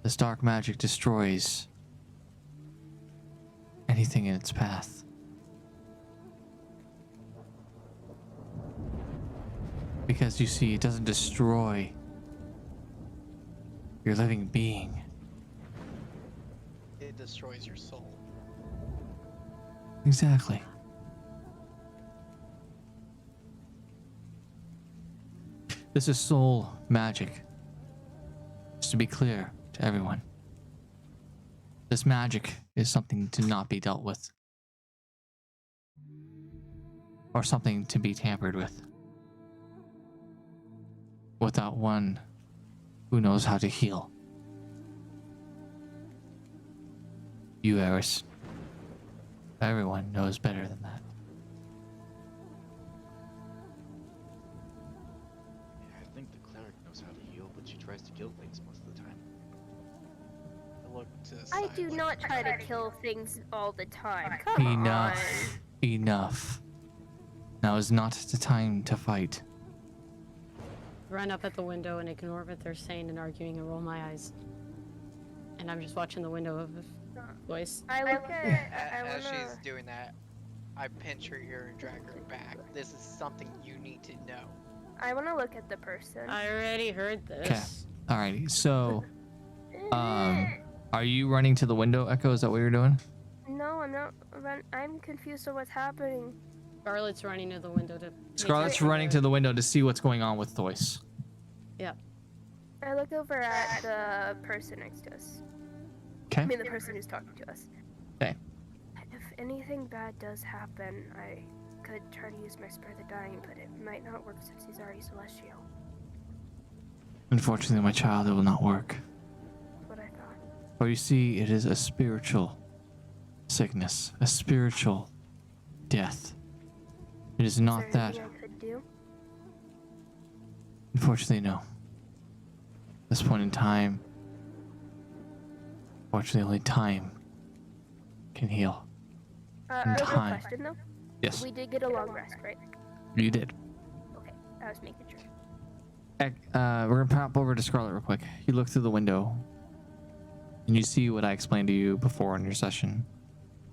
this dark magic destroys anything in its path. Because you see, it doesn't destroy your living being. It destroys your soul. Exactly. This is soul magic. Just to be clear to everyone. This magic is something to not be dealt with. Or something to be tampered with. Without one who knows how to heal. You, Eris. Everyone knows better than that. Yeah, I think the cleric knows how to heal, but she tries to kill things most of the time. I look to the I side do like- not try to kill things all the time. Come Enough. on. Enough. Now is not the time to fight. Run up at the window and ignore what they're saying and arguing and roll my eyes. And I'm just watching the window of voice. I look at. I As wanna. she's doing that, I pinch her ear and drag her back. This is something you need to know. I want to look at the person. I already heard this. Alrighty, so are you running to the window, Echo? Is that what you're doing? I'm confused on what's happening. Scarlett's running to the window to. make Scarlett's sure running to the window to see what's going on with Thois. Yeah. I look over at the person next to us. Okay. I mean, the person who's talking to us. Okay. If anything bad does happen, I could try to use my Spare the Dying, but it might not work since he's already celestial. Unfortunately, my child, it will not work. That's what I thought. For you see, it is a spiritual sickness, a spiritual death. It is not Is there that. anything I could do? Unfortunately, no. At this point in time, fortunately, only time can heal. A real time. question though. Yes, We did get a long rest, right? you did. Okay, I was making sure. We're gonna pop over to Scarlet real quick. You look through the window, and you see what I explained to you before in your session.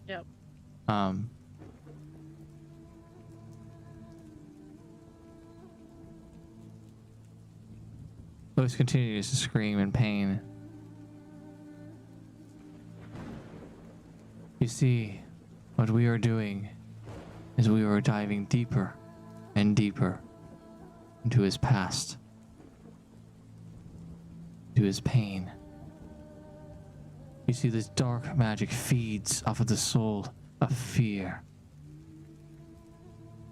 Yep. Lois continues to scream in pain. You see, what we are doing is we are diving deeper and deeper into his past, into his pain. You see, this dark magic feeds off of the soul of fear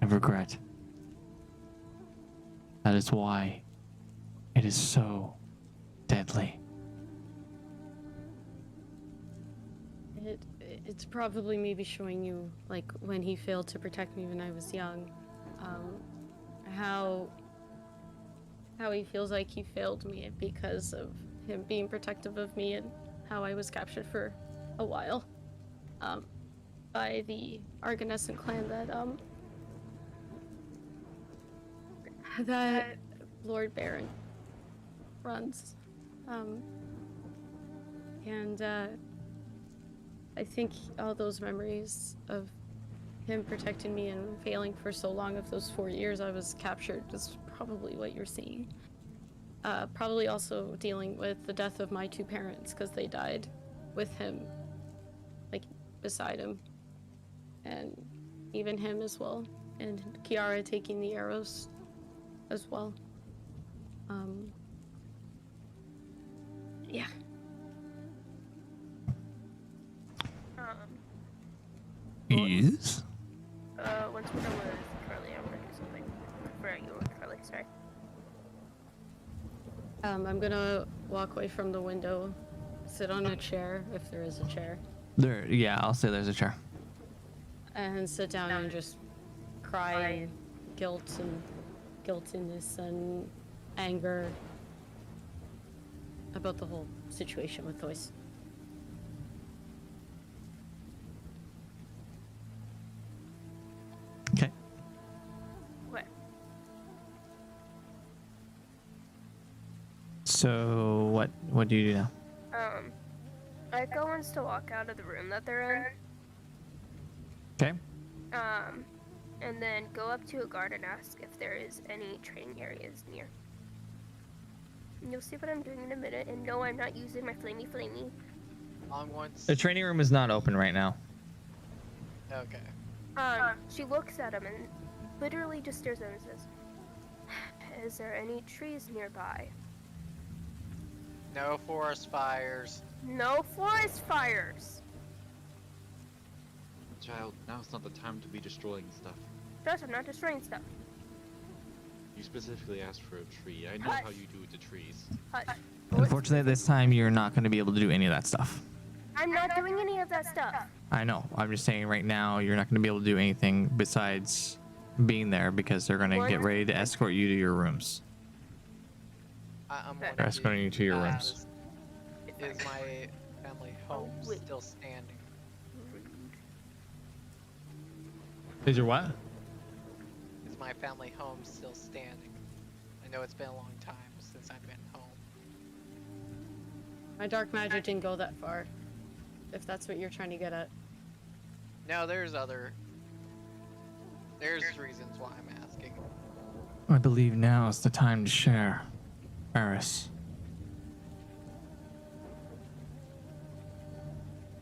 and regret. That is why it is so deadly. It's probably maybe showing you, like, when he failed to protect me when I was young, how he feels like he failed me because of him being protective of me, and how I was captured for a while by the Argonescent clan that Lord Baron runs. I think all those memories of him protecting me and failing for so long, of those 4 years I was captured, is probably what you're seeing. Probably also dealing with the death of my 2 parents, because they died with him, like, beside him. And even him as well. And Kiara taking the arrows as well. Yeah. Yes. Once we're done with Carly, I want to do something. For you and Carly, sorry. I'm gonna walk away from the window, sit on a chair, if there is a chair, There, yeah, I'll say there's a chair. and sit down and just cry and guiltiness and anger about the whole situation with Thois. Okay. What? So what do you do now? Echo wants to walk out of the room that they're Okay. in. And then go up to a guard and ask if there is any training areas near. And you'll see what I'm doing in a minute. And no, I'm not using my flamey. On once. The training room is not open right now. Okay. She looks at him and literally just stares at him and says, "Is there any trees nearby?" No forest fires. No forest fires. Child, now's not the time to be destroying stuff. Josh, I'm not destroying stuff. You specifically asked for a tree. I know Hush. how you do with the trees. Hush. Unfortunately, at this time, you're not going to be able to do any of that stuff. I'm not doing any of that stuff. I know. I'm just saying right now, you're not going to be able to do anything besides being there, because they're going to get ready to escort you to your rooms. I'm They're wondering, escorting you to your rooms. Is my family home wait. still standing? Is your what? Is my family home still standing? I know it's been a long time since I've been home. My dark magic didn't go that far, if that's what you're trying to get at. No, there's reasons why I'm asking. I believe now is the time to share, Eris.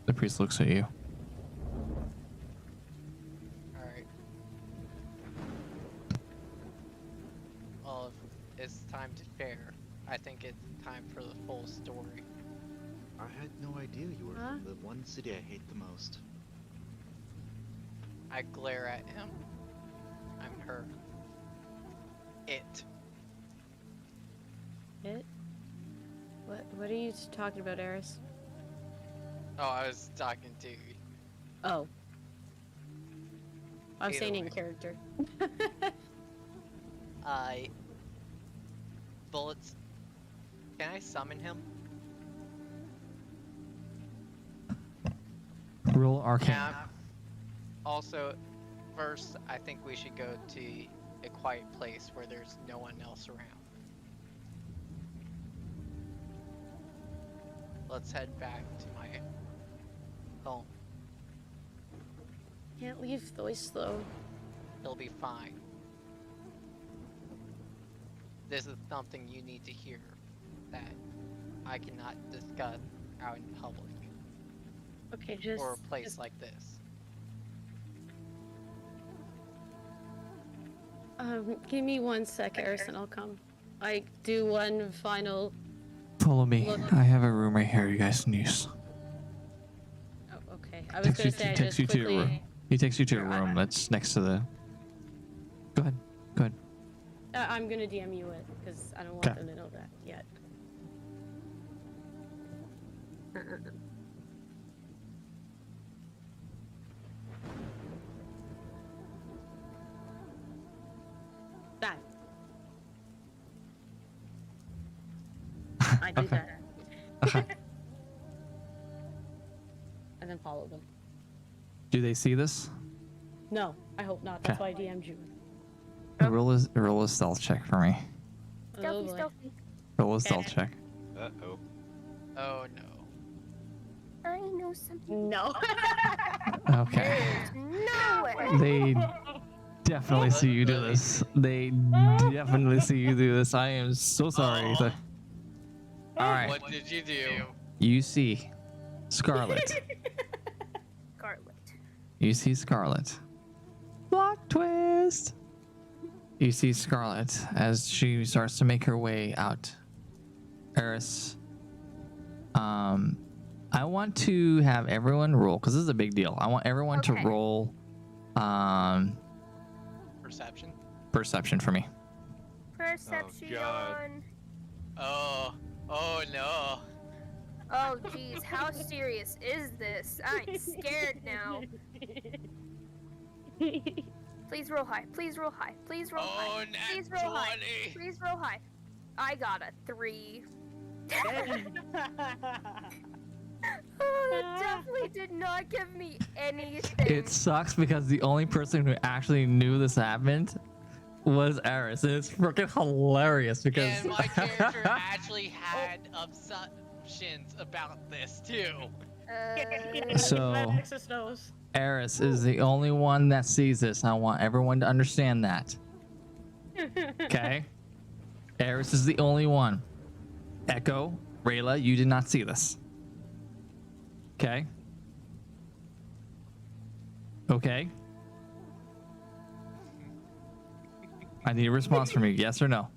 The priest looks at you. time to share. I think it's time for the full story. I had no idea you were Huh? from the one city I hate the most. I glare at him. I'm her. It. It? What are you talking about, Eris? Oh, I was talking to. Oh. I was Either saying in way. character. Bullets. Can I summon him? Roll arcane. Yeah. Also, first, I think we should go to a quiet place where there's no one else around. Let's head back to my home. Can't leave Thois though. He'll be fine. This is something you need to hear that I cannot discuss out in public Okay, just. or a place like this. Give me 1 sec, Eris, and I'll come. I do one final. Follow me. Look. I have a room right here. You guys can use. Oh, okay. I was gonna say I just to your room. quickly. He takes you to your Sure, I- room that's next to the. Go ahead. Go ahead. I'm gonna DM you it because I don't want Okay. them to know that yet. That. I do Okay. that. Okay. And then follow them. Do they see this? No, I hope not. That's Okay. why I DM'd you. Roll a stealth check for me. Oh, Stealthy, boy. stealthy. Roll a stealth Okay. check. Uh-oh. Oh no. I know something. No. Okay. No way. They definitely see you do this. They definitely see you do this. I am so sorry. Oh. All right. What did you do? You see Scarlet. Scarlet. You see Scarlet. Plot twist. You see Scarlet as she starts to make her way out. Eris. I want to have everyone roll because this is a big deal. I want everyone Okay. to roll Perception? perception for me. Perception. Oh no. Oh geez, how serious is this? I'm scared now. Please roll high. Please roll high. Please roll high. nat Please roll high. 20. Please roll high. I got a 3. Oh, that definitely did not give me anything. It sucks because the only person who actually knew this happened was Eris. And it's freaking hilarious because And my character actually had assumptions about this too. So- Alexis knows. Eris is the only one that sees this. I want everyone to understand that. Okay? Eris is the only one. Echo, Rayla, you did not see this. Okay? Okay? I need a response from you. Yes or no?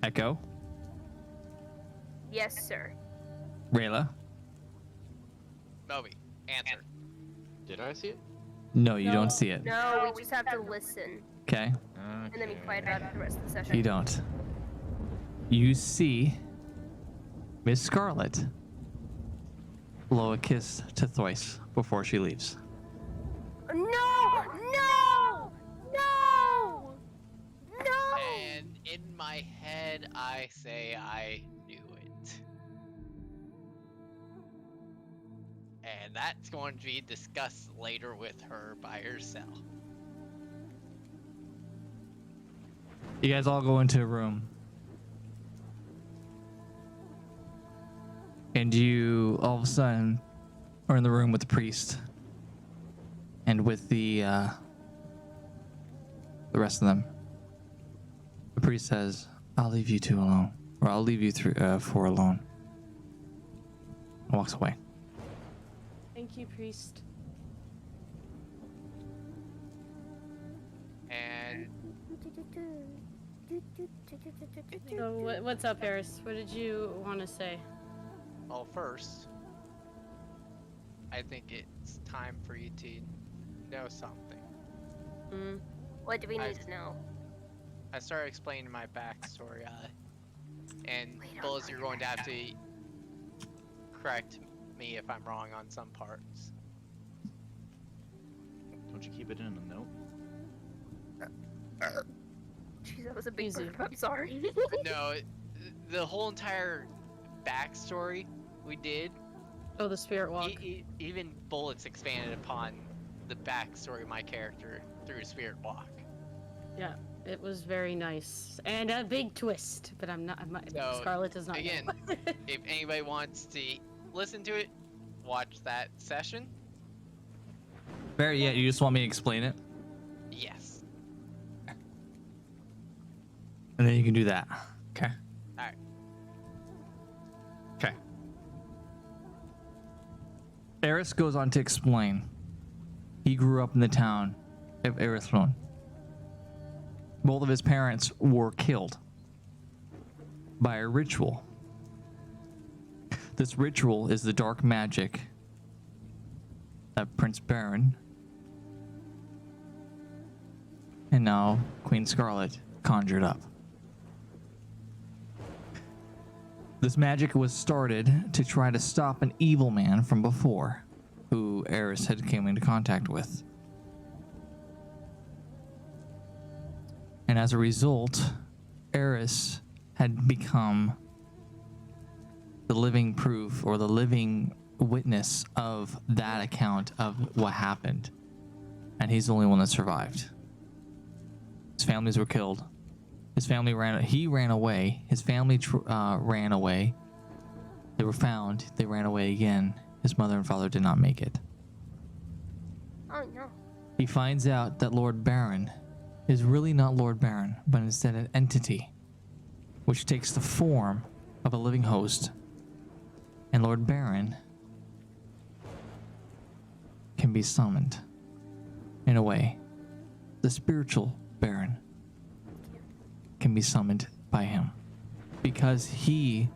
Echo, Yes, sir. Rayla. Moby, answer. Did I see it? No, you don't see it. No, we just have to listen Okay? and then be quiet about it the rest of the session. You don't. You see Miss Scarlet blow a kiss to Thois before she leaves. No! No! No! No! And in my head, I say I knew it. And that's going to be discussed later with her by herself. You guys all go into a room. And you all of a sudden are in the room with the priest. And with the rest of them. The priest says, I'll leave you two alone. Or I'll leave you four alone. And walks away. Thank you, priest. And So what's up, Eris? What did you want to say? Well, first, I think it's time for you to know something. Mm. What do we need to know? I started explaining my backstory, and Wait, Bullis, you're going to have to correct me if I'm wrong on some parts. Don't you keep it in a note? Jeez, that was a big Easy. burp. I'm sorry. No, the whole entire backstory we did, Oh, the spirit walk. even Bullets expanded upon the backstory of my character through Spirit Walk. Yeah, it was very nice and a big twist. But So, Scarlet does not. again, know. If anybody wants to listen to it, watch that session. Barry, yeah, you just want me to explain it? Yes. And then you can do that. Okay. Alright. Okay. Eris goes on to explain. He grew up in the town of Erithlon. Both of his parents were killed by a ritual. This ritual is the dark magic that Prince Baron and now Queen Scarlet conjured up. This magic was started to try to stop an evil man from before, who Eris had came into contact with. And as a result, Eris had become the living proof or the living witness of that account of what happened. And he's the only one that survived. His families were killed. His family he ran away. His family ran away. They were found. They ran away again. His mother and father did not make it. Oh no. He finds out that Lord Baron is really not Lord Baron, but instead an entity, which takes the form of a living host. And Lord Baron can be summoned. In a way, the spiritual Baron can be summoned by him. Because he,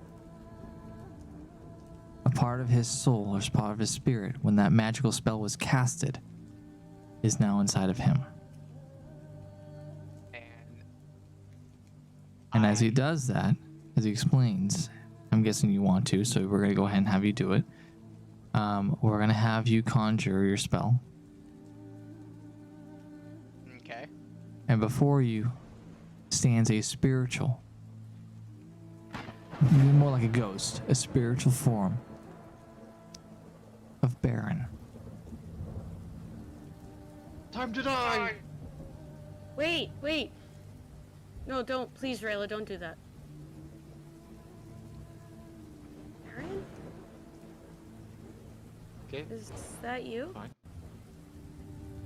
a part of his soul or part of his spirit, when that magical spell was casted, is now inside of him. And as he does that, as he explains, I'm guessing you want to, so we're going to go ahead and have you do it. We're going to have you conjure your spell. Okay. And before you stands a spiritual, more like a ghost, a spiritual form of Baron. Time to die! Wait. No, don't. Please, Rayla, don't do that. Baron? Okay, Is that you? fine.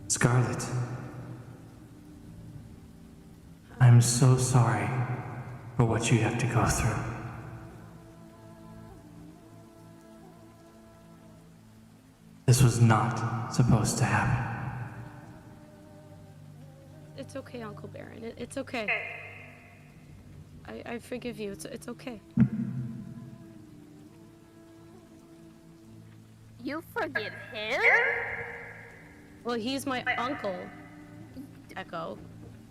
Scarlet, I'm so sorry for what you have to go through. This was not supposed to happen. It's okay, Uncle Baron. It's okay. I forgive you. It's okay. You forgive him? Well, he's my uncle. Echo.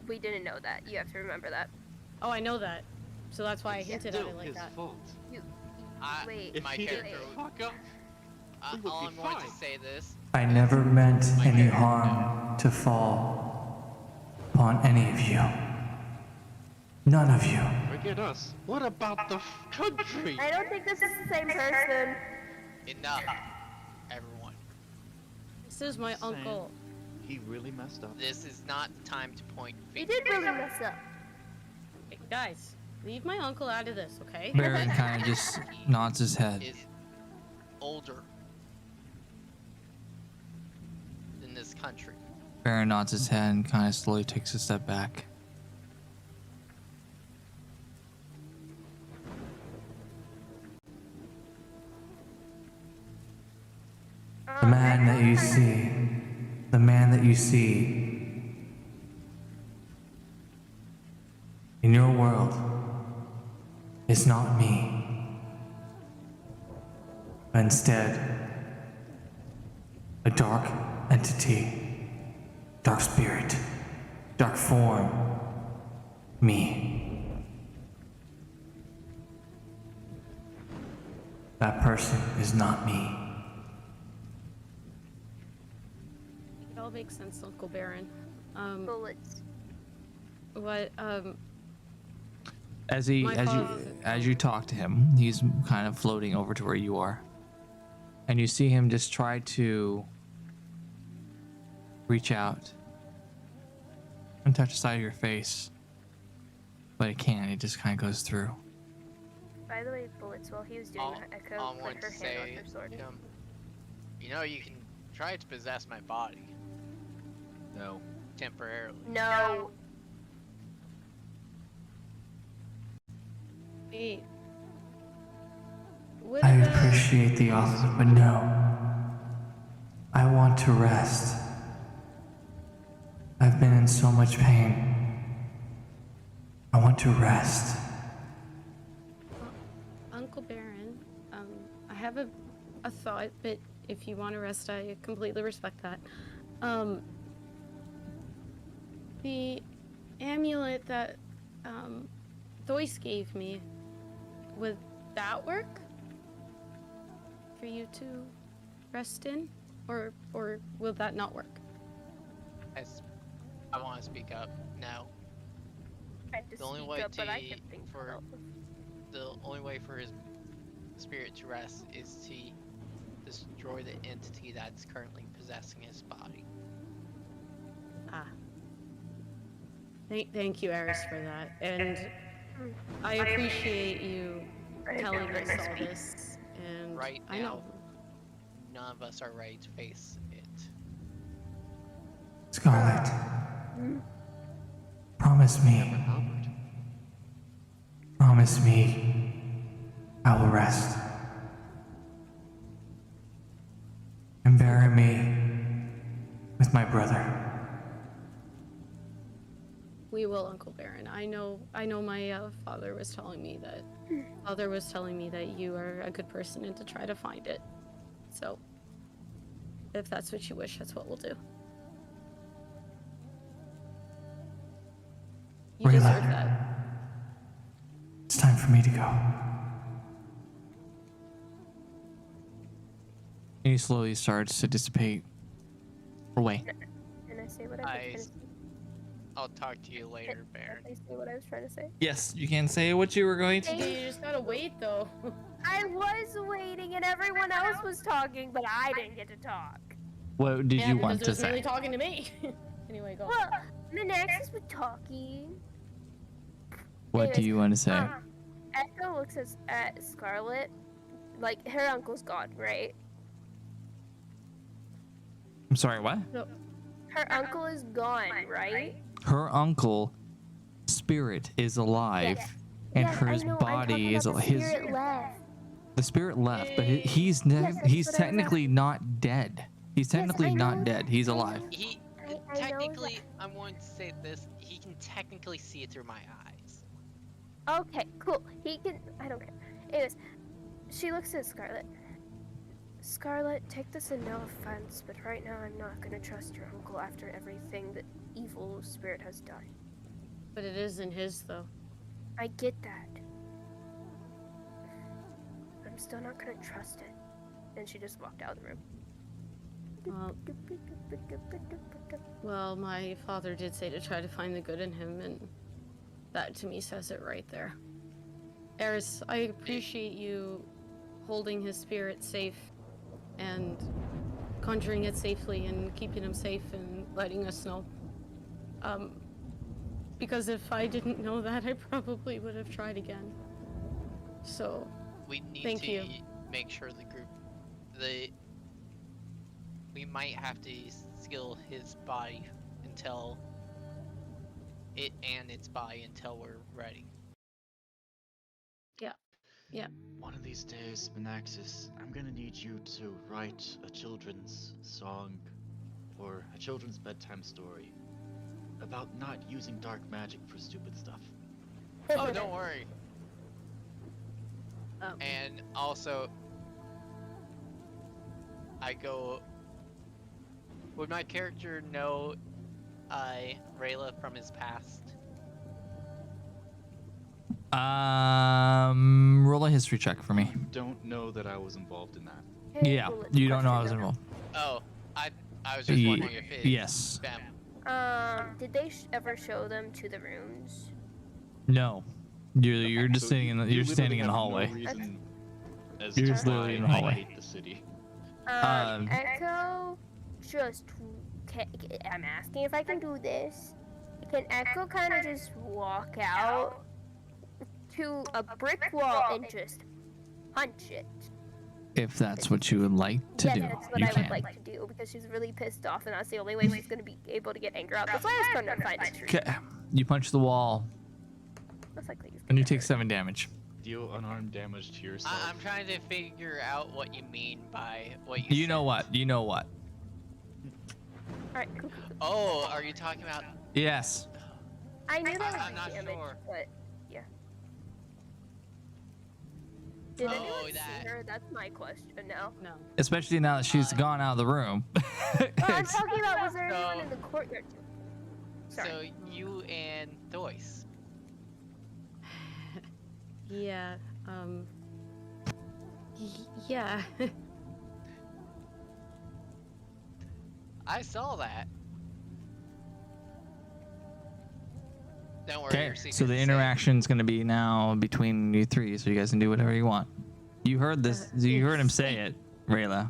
We didn't know that. You have to remember that. Oh, I know that. So that's why I hinted at Still it like his that. fault. Wait. If My he character. didn't fuck up, we would All be I'm going to fine. say this. I never meant My any character, harm to fall upon any of you. None of you. Forget us. What about the country? I don't think this is the same person. Enough, everyone. This is my Same. uncle. He really messed up. This is not the time to point He fingers. did really mess up. Hey, guys, leave my uncle out of this, okay? Baron kind of just nods his head. Is older than this country. Baron nods his head and kind of slowly takes a step back. The man that you see in your world is not me, but instead a dark entity, dark spirit, dark form, me. That person is not me. It all makes sense, Uncle Baron. Bullets. What, As My father- you talk to him, he's kind of floating over to where you are, and you see him just try to reach out and touch the side of your face, but it can't. It just kind of goes through. By the way, Bullets, while he was doing that, Echo All I put want her to hand on say, her sword. you know, you can try to possess my body No. temporarily. No. wait. What I about... appreciate the offer, but no. I want to rest. I've been in so much pain. I want to rest. Uncle Baron, I have a thought, but if you want to rest, I completely respect that. The amulet that, Thois gave me, would that work? For you to rest in? Or will that not work? I want to speak up now. I had to The only speak way up, but I to- kept things for- low. The only way for his spirit to rest is to destroy the entity that's currently possessing his body. Ah. Thank you, Eris, for that. And I appreciate you I telling agree. us all this. And Right I know. None of us are ready to face it. Scarlet, promise me, Albert. promise me, I will rest. And bury me with my brother. We will, Uncle Baron. I know my father was telling me that you are a good person and to try to find it. So, if that's what you wish, that's what we'll do. You Rayla. deserve that. It's time for me to go. And he slowly starts to dissipate away. Can I say what I was trying to say? I'll talk to you later, Baron. Can I say what I was trying to say? Yes, you can say what you were going to do. You just gotta wait, though. I was waiting and everyone else was talking, but I didn't get to talk. What did Yeah, you because want it to was mainly say? talking to me. Anyway, go. Well, Minaxis was talking. What do Anyways, you want to say? Echo looks at Scarlet, like her uncle's gone, right? I'm sorry, what? Her uncle is gone, right? Her uncle spirit is alive, Yes. and Yes, her I know, I'm body talking is about the his. spirit left. The spirit left, but Yes, that's what I was technically not dead. He's technically I not know dead. that. He's I know alive. He I know technically, I'm going to say this. He can technically see it through my eyes. Okay, cool. He can. I don't care. Anyways, she looks at Scarlet. Scarlet, take this in no offense, but right now I'm not gonna trust your uncle after everything that evil spirit has done. But it isn't his, though. I get that. I'm still not gonna trust it. And she just walked out of the room. Well, my father did say to try to find the good in him, and that to me says it right there. Eris, I appreciate you holding his spirit safe and conjuring it safely and keeping him safe and letting us know. Because if I didn't know that, I probably would have tried again. So, We need Thank to you. make sure we might have to skill his body until its body until we're ready. One of these days, Minaxis, I'm gonna need you to write a children's song or a children's bedtime story about not using dark magic for stupid stuff. Oh, don't worry. Um, And also, I go. Would my character know Rayla from his past? Roll a history check for me. Don't know that I was involved in that. Hey, Yeah, well, it's you don't know I was question involved. Oh, I was just wondering if it's Yes. fam. Did they ever show them to the rooms? No. You're just So sitting in the you're literally standing in the have hallway. No reason as You're to just literally why in the hallway. I hate the city. Echo, just I'm asking if I can do this. Can Echo kind of just walk out to a brick wall and just punch it? If that's what you would like to do, That's what you I can. would like to do because she's really pissed off and that's the only way she's gonna be able to get anger out. That's why I was trying to find a tree. Okay. You punch the wall Most likely he's and you gonna take hurt. 7 damage. Deal unarmed damage to yourself. I'm trying to figure out what you mean by what you. You know said. what? You know what? Alright, cool. Oh, are you talking about? Yes. I knew that I'm was not damage, sure. but yeah. Did Oh, anyone that- see her? That's my question now. no. Especially now that she's gone out of the room. No, I'm It's- talking about was there anyone So- in the courtyard too? Sorry. So you and Thois. Yeah. Yeah. I saw that. Don't worry. Okay, your so secret's the safe. interaction's gonna be now between you three, so you guys can do whatever you want. You heard this. You heard him say it, Rayla.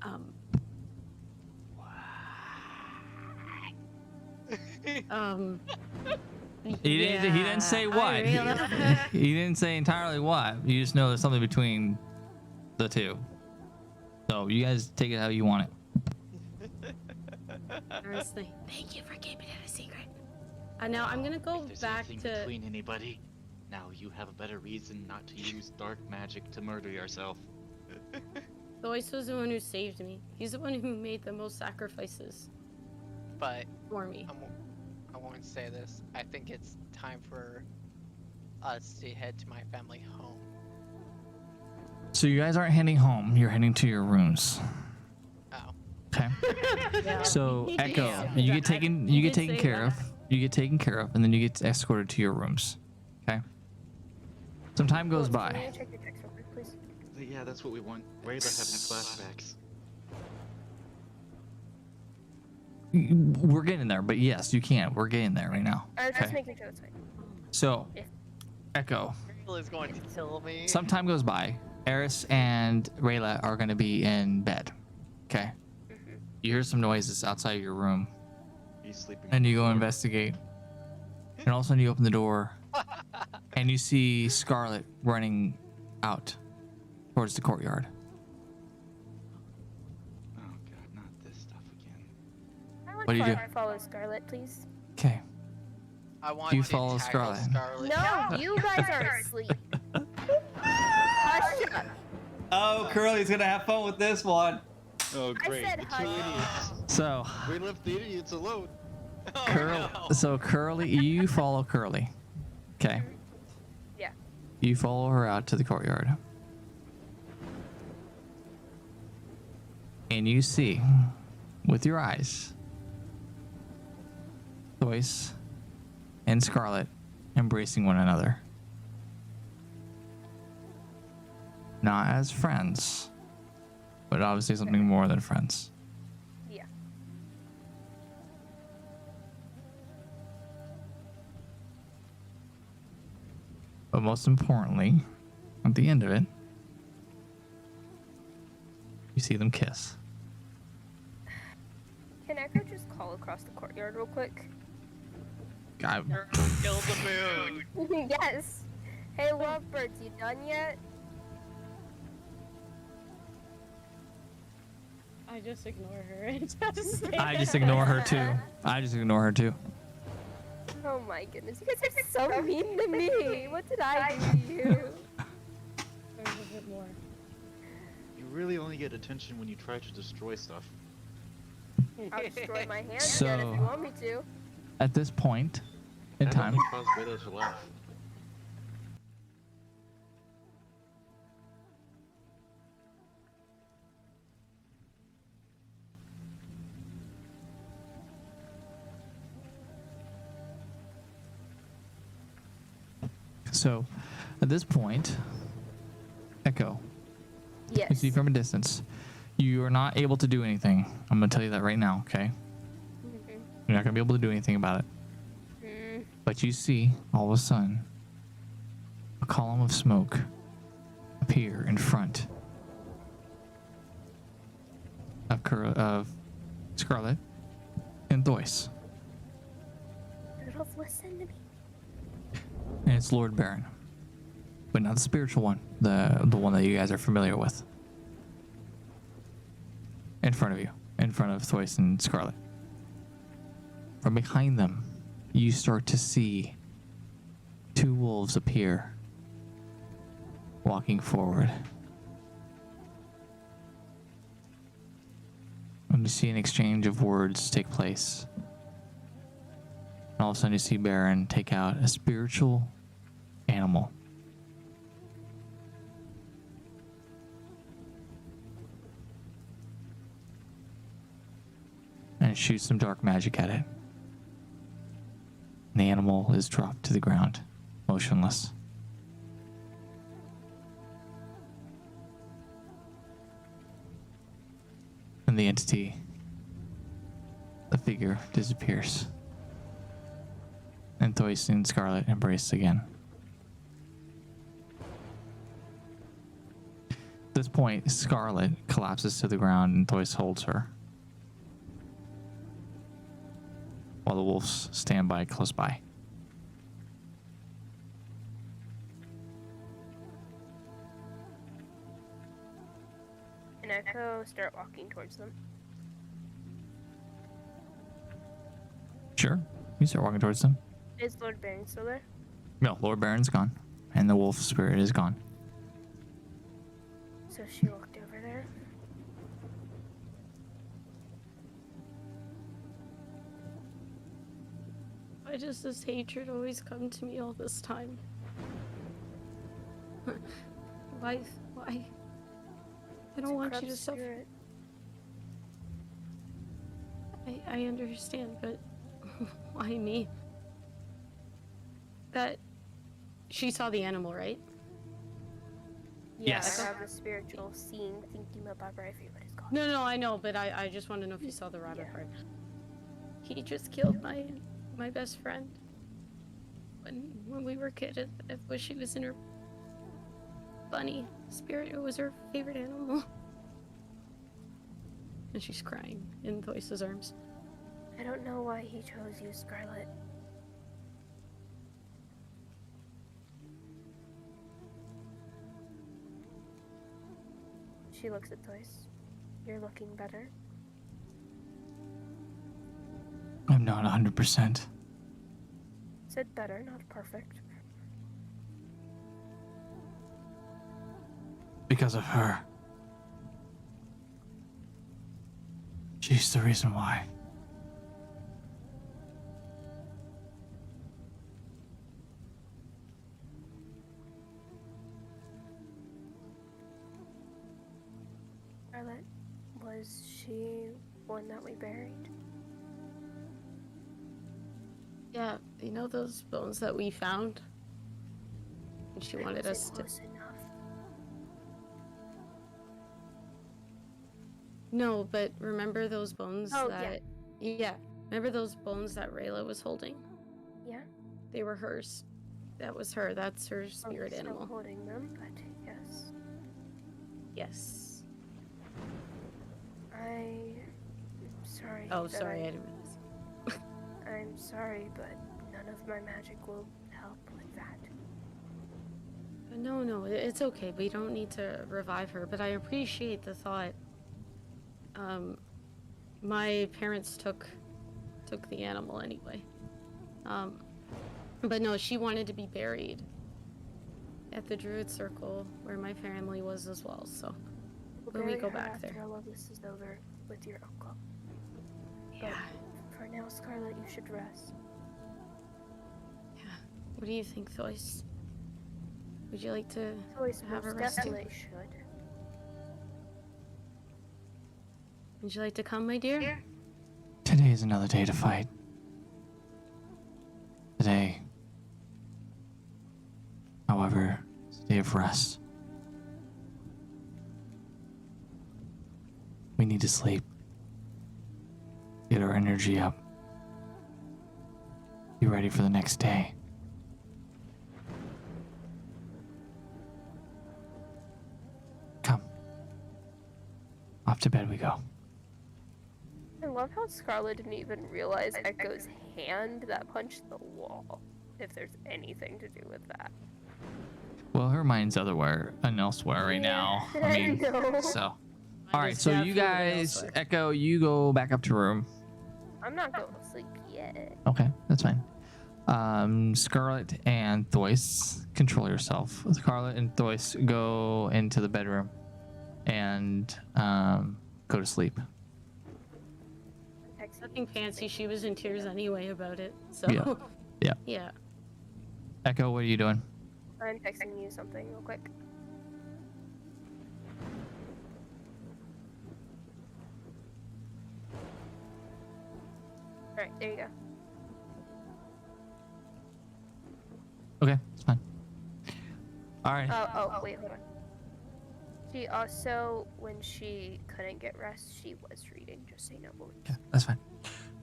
um. Um. He didn't say what. He, he didn't say entirely what. You just know there's something between the two. So you guys take it how you want it. Honestly, thank you for keeping it a secret. Now I'm gonna go If there's back anything to. between anybody, now you have a better reason not to use dark magic to murder yourself. Thois was the one who saved me. He's the one who made the most sacrifices But for me. I won't say this. I think it's time for us to head to my family home. So you guys aren't heading home. You're heading to your rooms. Oh. Okay. Yeah. So He Echo, did. you get taken. He You get did taken say care that. of. You get taken care of, and then you get escorted to your rooms. Okay. Some time goes Can by. you check your text real quick, please? Yeah, that's what we want. Rayla having flashbacks. We're getting there, but yes, you can. We're getting there right now. I was just Okay. making sure it's fine. So, Yeah. Echo. Rayla is going to kill me. Some time goes by. Eris and Rayla are going to be in bed. Okay. Mm-hmm. You hear some noises outside of your room, He's sleeping. and you go investigate. And all of a sudden, you open the door, and you see Scarlet running out towards the courtyard. Oh god, not this stuff again. I would What do you do? follow Scarlet, please. Okay. I want You to follow tackle Scarlet. Scarlet. No, you guys are asleep. Hush up. Oh, Curly's gonna have fun with this one. Oh great. said the two hush. idiots. So, We left the idiots alone. Oh, no. So Curly, you follow Curly. Okay. Yeah. You follow her out to the courtyard. And you see, with your eyes, Thois and Scarlet embracing one another. Not as friends, but obviously something more than friends. Yeah. But most importantly, at the end of it, you see them kiss. Can Echo just call across the courtyard real quick? I, Kill the moon. Yes. Hey, lovebirds, you done yet? I just ignore her. and just stay I just there. ignore her too. I just ignore her too. Oh my goodness, you guys are so mean to me. What did I do to you? There's a bit more. You really only get attention when you try to destroy stuff. I'll destroy my hand So- again if you want me to. At this point, in That time. only caused Willow to laugh. So, at this point, Echo, you Yes. see from a distance, you are not able to do anything. I'm going to tell you that right now, okay? Mhm. You're not going to be able to do anything about it. Mm. But you see, all of a sudden, a column of smoke appear in front of Scarlet and Thois. Turtles, listen to me. And it's Lord Baron. But not the spiritual one, the one that you guys are familiar with. In front of you, in front of Thois and Scarlet. From behind them, you start to see two wolves appear, walking forward. And you see an exchange of words take place. And all of a sudden you see Baron take out a spiritual animal. And shoots some dark magic at it. And the animal is dropped to the ground, motionless. And the entity, the figure, disappears. And Thois and Scarlet embrace again. At this point, Scarlet collapses to the ground and Thois holds her, while the wolves stand by close by. And Echo start walking towards them. Sure, you start walking towards them. Is Lord Baron still there? No, Lord Baron's gone, and the wolf spirit is gone. So she walked over there. Why does this hatred always come to me all this time? Why? Why? I don't want you to suffer. Spirit. I understand, but why me? That she saw the animal, right? Yeah, Yes. I have a spiritual seeing, thinking about whatever what it's called. No, I know, but I just want to know if you saw the rabbit Yeah. part. He just killed my best friend when we were kids. It was she was in her bunny spirit. It was her favorite animal, and she's crying in Thois's arms. I don't know why he chose you, Scarlet. She looks at Thois. You're looking better. I'm not 100%. Said better, not perfect. Because of her. She's the reason why. Scarlet, was she one that we buried? Yeah, you know those bones that we found? And she wanted Was us it to. close enough? No, but remember those bones Oh, that. Yeah. Remember those bones that Rayla was holding? Yeah. They were hers. That was her. That's her spirit Still animal. holding them, but yes. Yes. I'm sorry. Oh, that sorry, I didn't realize. I'm sorry, but none of my magic will help with that. No, it's okay. We don't need to revive her, but I appreciate the thought. My parents took the animal anyway. But no, she wanted to be buried at the Druid Circle where my family was as well, so We'll when we bury go her back after there. all of this is over with your uncle. Yeah. For now, Scarlet, you should rest. What do you think, Thois? Would you like to Toys have most a rest too? definitely should. Would you like to come, my dear? Today is another day to fight. Today, however, is a day of rest. We need to sleep. Get our energy up. Be ready for the next day. Come. Off to bed we go. I love how Scarlet didn't even realize Echo's hand that punched the wall. If there's anything to do with that. Well, her mind's elsewhere right now. I mean, know. so. All right, just so got you food guys, elsewhere. Echo, you go back up to room. I'm not going to sleep yet. Okay, that's fine. Scarlet and Thois, control yourself. Scarlet and Thois go into the bedroom and go to sleep. Nothing fancy. She was in tears anyway about it. So. Yeah. Yeah. Yeah. Echo, what are you doing? I'm texting you something real quick. Alright, there you go. Okay, it's fine. All right. Oh, wait, hold on. She also, when she couldn't get rest, she was reading, just so you know. Yeah, that's fine.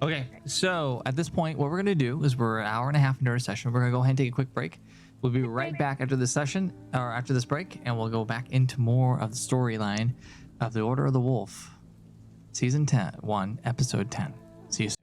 Okay, so at this point, what we're gonna do is we're an hour and a half into our session. We're gonna go ahead and take a quick break. We'll be right back after this session, or after this break, and we'll go back into more of the storyline of the Order of the Wolf, season 1, episode 10. See you soon.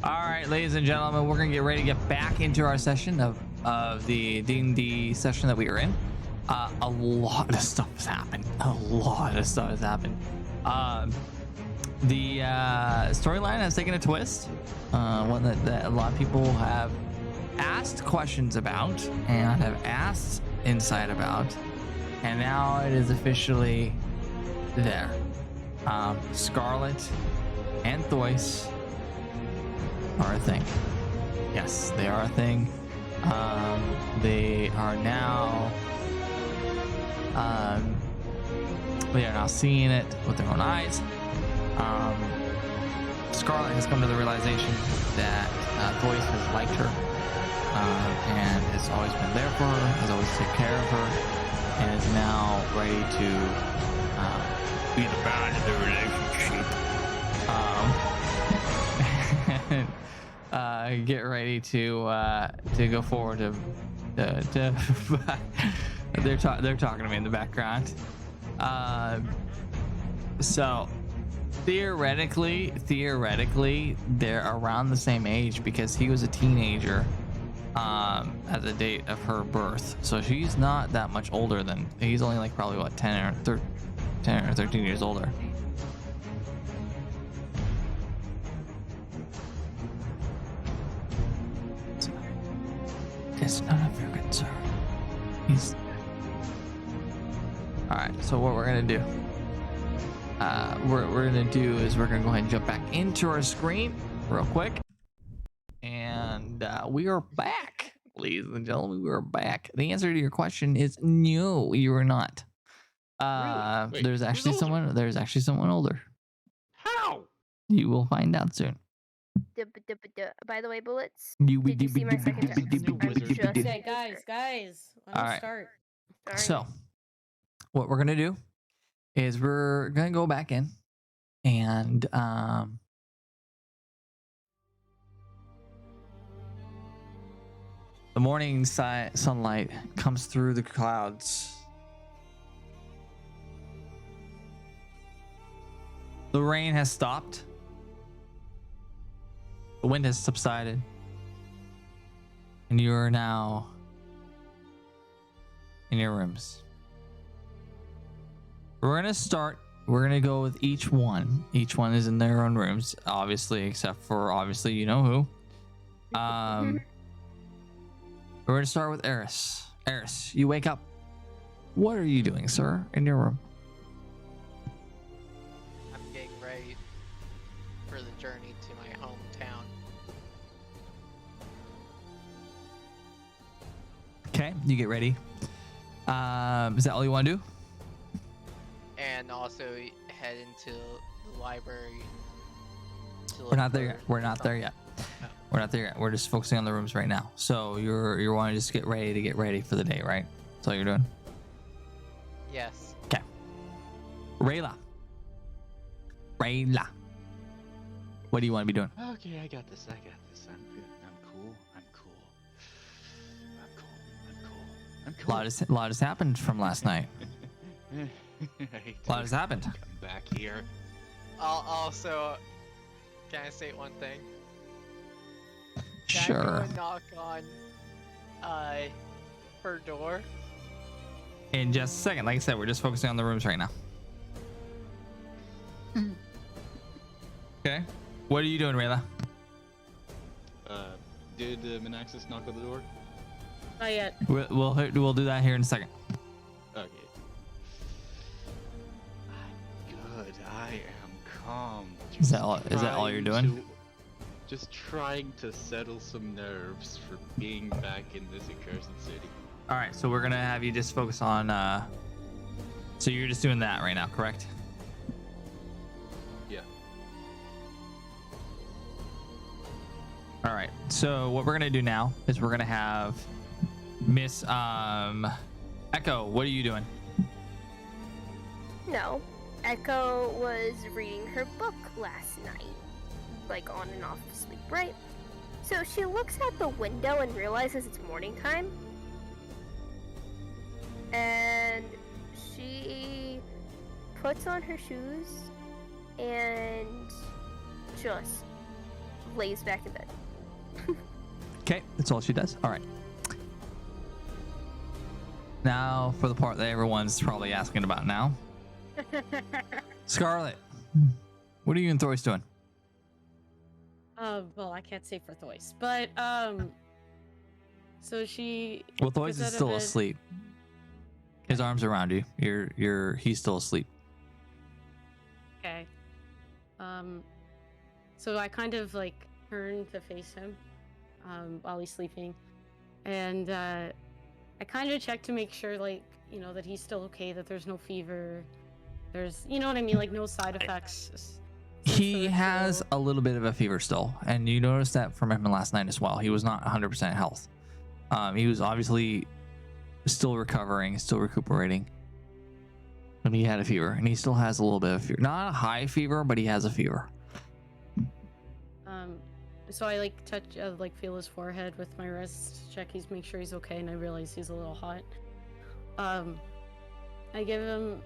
All right, ladies and gentlemen, we're gonna get ready to get back into our session of the D&D session that we were in. A lot of stuff has happened. The storyline has taken a twist, one that a lot of people have asked questions about and have asked insight about, and now it is officially there. Scarlet and Thois are a thing. Yes, they are a thing. They are now seeing it with their own eyes. Scarlet has come to the realization that Thois has liked her and has always been there for her, has always taken care of her, and is now ready to be the bond of the relationship. Get ready to go forward to they're talking to me in the background. So theoretically they're around the same age because he was a teenager at the date of her birth, so she's not that much older than he's only like probably what 10 or 13 years older. It's none of your concern. All right, so what we're gonna do we're gonna go ahead and jump back into our screen real quick, and we are back, ladies and gentlemen. We are back. The answer to your question is no, you are not. Really? Wait, there's actually someone older. How? You will find out soon. By the way, Bullets, You did you see my second text? Okay, guys, let me Alright. start. Sorry. So what we're gonna do is we're gonna go back in and the morning sunlight comes through the clouds. The rain has stopped. The wind has subsided. And you are now in your rooms. We're gonna go with each one. Each one is in their own rooms, obviously, except for obviously you know who. We're gonna start with Eris. Eris, you wake up. What are you doing, sir, in your room? I'm getting ready for the journey to my hometown. Okay, you get ready. Is that all you want to do? And also head into the library. To We're look not there yet. for We're not there yet. We're not there yet. We're just focusing on the rooms right now. So you're wanting to just get ready for the day, right? That's all you're doing. Yes. Okay. Rayla. What do you want to be doing? Okay, I got this. I'm good. I'm cool. A lot has happened from last night. I hate A lot has happened. come back here. Also, can I say one thing? Can I Sure. go and knock on her door? In just a second. Like I said, we're just focusing on the rooms right now. Okay. What are you doing, Rayla? Did Manaxis knock on the door? Not yet. We'll do that here in a second. Okay. I'm good. I am calm. Is that all you're doing? Just trying to settle some nerves for being back in this accursed city. All right. So we're gonna have you just focus on. So you're just doing that right now, correct? Yeah. All right. So what we're gonna do now is we're gonna have Miss Echo. What are you doing? No, Echo was reading her book last night, like on and off sleep, right? So she looks out the window and realizes it's morning time. And she puts on her shoes and just lays back in bed. Okay, that's all she does. All right. Now for the part that everyone's probably asking about now. Scarlet, what are you and Thor's doing? Well, I can't say for Thois, but so she. Well, Thor's gets is out of still bed. asleep. His arms around you. He's still asleep. Okay. So I kind of like turn to face him, while he's sleeping, and I kind of check to make sure, like, you know, that he's still okay, that there's no fever, there's, you know what I mean, like no side effects. since the He has ritual. a little bit of a fever still, and you noticed that from him last night as well. He was not 100% health. He was obviously still recovering, still recuperating. And he had a fever, and he still has a little bit of fever. Not a high fever, but he has a fever. So I like touch, like feel his forehead with my wrist, check make sure he's okay, and I realize he's a little hot. I give him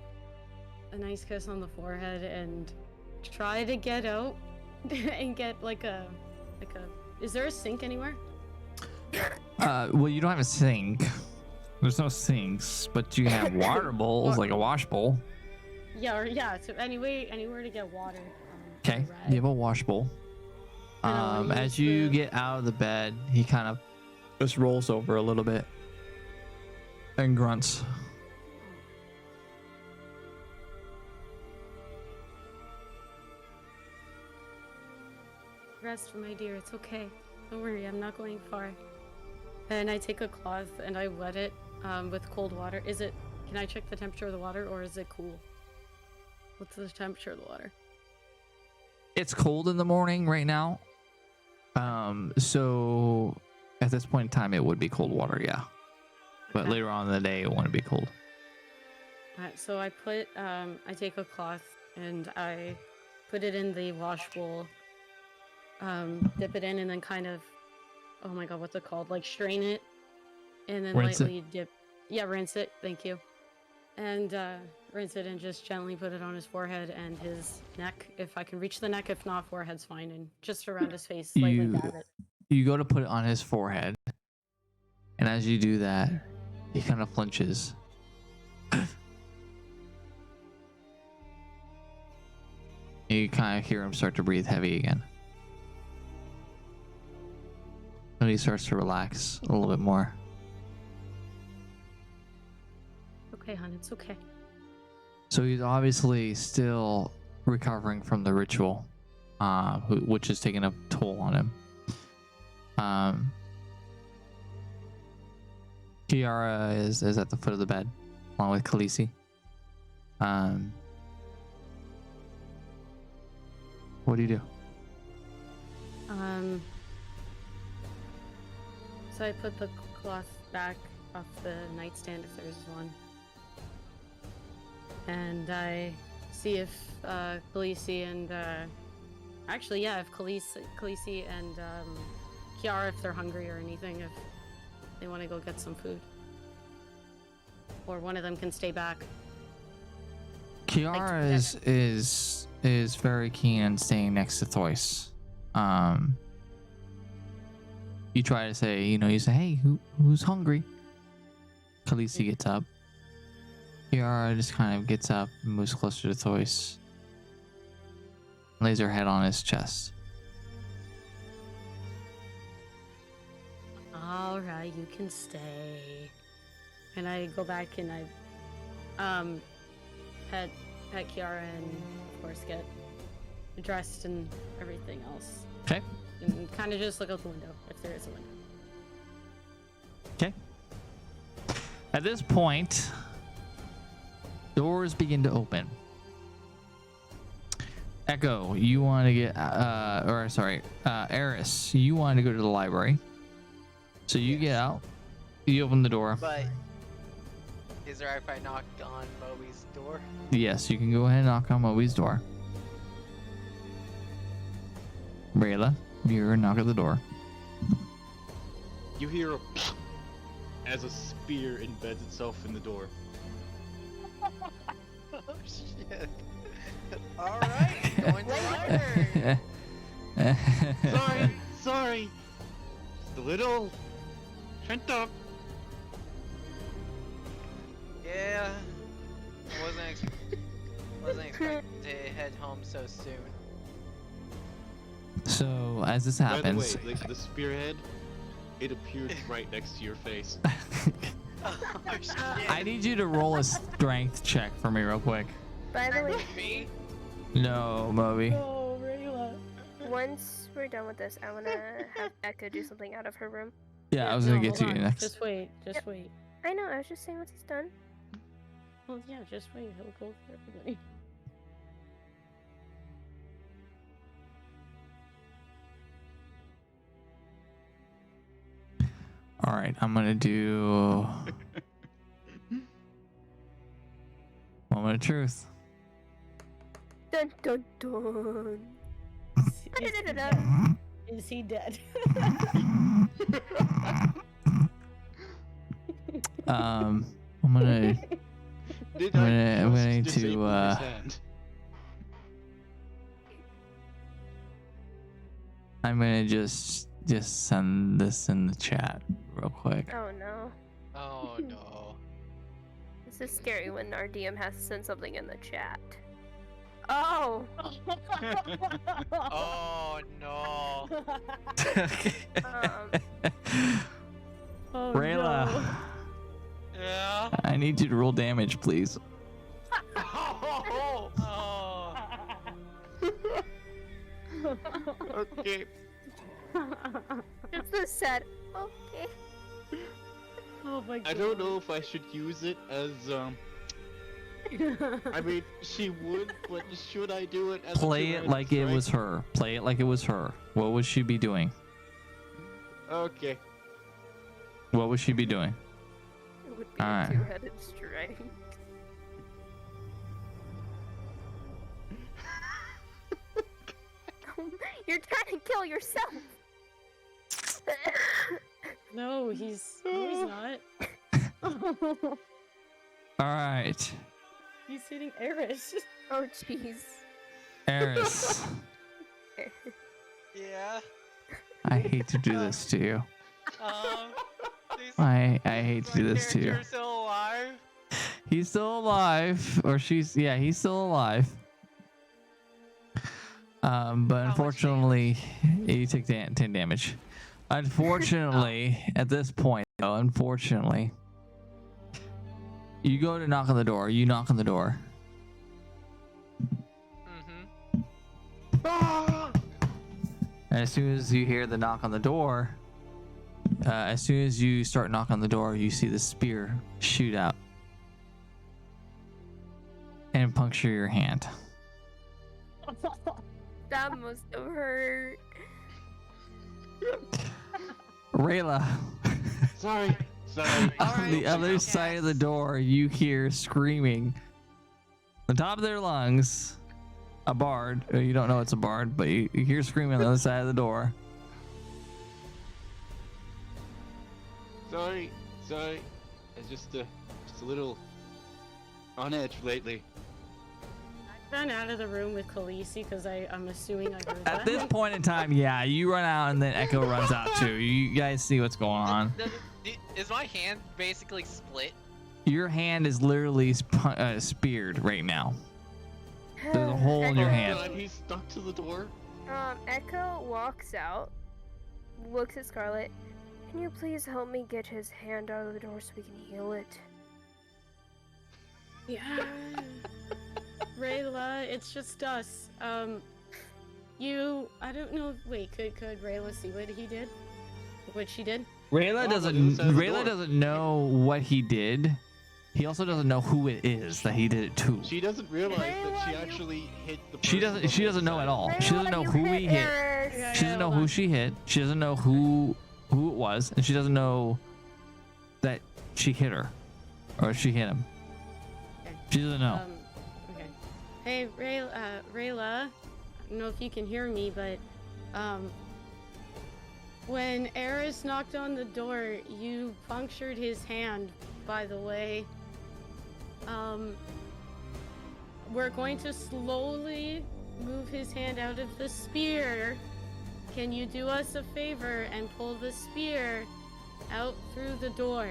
a nice kiss on the forehead and try to get out and get like a. Is there a sink anywhere? Well, you don't have a sink. There's no sinks, but you have water bowls, like a wash bowl. Yeah, or yeah. So anywhere to get water. Okay, you have a wash bowl. As you get out of the bed, he kind of just rolls over a little bit and grunts. Rest, my dear. It's okay. Don't worry. I'm not going far. And I take a cloth and I wet it with cold water. Can I check the temperature of the water, or is it cool? What's the temperature of the water? It's cold in the morning right now. So at this point in time, it would be cold water, yeah. But Okay. later on in the day, it wouldn't be cold. Alright, so I take a cloth and I put it in the wash bowl, dip it in, and then kind of, oh my god, what's it called? Like strain it, and then Rinse it. lightly dip. Yeah, rinse it. Thank you. And rinse it and just gently put it on his forehead and his neck. If I can reach the neck, if not, forehead's fine. And just around his face, lightly dab it. You go to put it on his forehead, and as you do that, he kind of flinches. You kind of hear him start to breathe heavy again. And he starts to relax a little bit more. Okay, hon, it's okay. So he's obviously still recovering from the ritual, which is taking a toll on him. Kiara is at the foot of the bed, along with Khaleesi. What do you do? So I put the cloth back off the nightstand if there's one. And I see if Khaleesi and actually, yeah, if Khaleesi and Kiara, if they're hungry or anything, if they want to go get some food, or one of them can stay back. Kiara is very keen on staying next to Thois. You try to say, you say, hey, who's hungry? Khaleesi gets up. Kiara just kind of gets up and moves closer to Thois. Lays her head on his chest. All right, you can stay. And I go back and I pet Kiara and of course get dressed and everything else. Okay. And kind of just look out the window if there is a window. Okay. At this point, doors begin to open. Echo, you want to get, Eris, you want to go to the library. So you get out, you open the door. But is there if I knock on Moby's door? Yes, you can go ahead and knock on Moby's door. Brayla, you knock at the door. You hear a as a spear embeds itself in the door. Oh shit! All right, going to library. Sorry. Just a little pent up. Yeah. I wasn't expecting to head home so soon. So as this By happens, the way, the spearhead, it appeared right next to your face. Oh, shit. I need you to roll a strength check for me real quick. By the way, Me? No, Moby. Oh, Rayla. once we're done with this, I want to have Echo do something out of her room. Yeah, I was gonna get to hold you on. next. Just wait. Just Yep. wait. I know, I was just saying once he's done. Well, yeah, just wait. He'll go for everybody. All right, I'm gonna do moment of truth. Dun dun dun. Is he dead? I'm gonna Did I'm I gonna just need disable to, his hand? I'm gonna just send this in the chat real quick. Oh no. Oh no. This is scary when our DM has to send something in the chat. Oh! Oh no. Oh, Rayla, no. Yeah. I need you to roll damage, please. Oh. Okay. It's the sad. Okay. Oh my god. I don't know if I should use it as I mean, she would, but should I do it as Play a it two-handed like it strike? was her. Play it like it was her. What would she be doing? Okay. What would she be doing? It would be Alright. a two-headed strike. You're trying to kill yourself. No, he's not. All right, He's hitting Eris. Oh jeez. Eris, Yeah. I hate to do this to you. These- I hate to do my this to you. character's still alive. He's still alive, or he's still alive. But unfortunately, you take 10 damage. Unfortunately, at this point, though, unfortunately, you go to knock on the door. You knock on the door. Mm-hmm. And as soon as you hear the knock on the door, as soon as you start knocking on the door, you see the spear shoot out and puncture your hand. That must have hurt. Rayla, Sorry. on Alright, the other okay. side of the door, you hear screaming on the top of their lungs. A bard. You don't know it's a bard, but you hear screaming on the other side of the door. Sorry. It's just a little on edge lately. I ran out of the room with Khaleesi because I'm assuming I heard At that. this point in time, yeah, you run out and then Echo runs out too. You guys see what's going on. Is my hand basically split? Your hand is literally speared right now. There's a hole in your hand. God, he's stuck to the door. Echo walks out, looks at Scarlet. Can you please help me get his hand out of the door so we can heal it? Yeah. Rayla, it's just us. I don't know. Wait, could Rayla see what he did? What she did? Rayla Oh, doesn't. on the other side of the Rayla door. doesn't know what he did. He also doesn't know who it is that he did it to. She doesn't realize that she Rayla, you- actually hit the. She person doesn't. on She the doesn't know other at side. all. She doesn't know you who he hit. Eris. Yeah. She doesn't know who she hit. She doesn't know who it was, and she doesn't know that she hit her or she hit him. Okay. She doesn't know. Okay. Hey, Rayla. I don't know if you can hear me, but when Eris knocked on the door, you punctured his hand. By the way, we're going to slowly move his hand out of the spear can you do us a favor and pull the spear out through the door?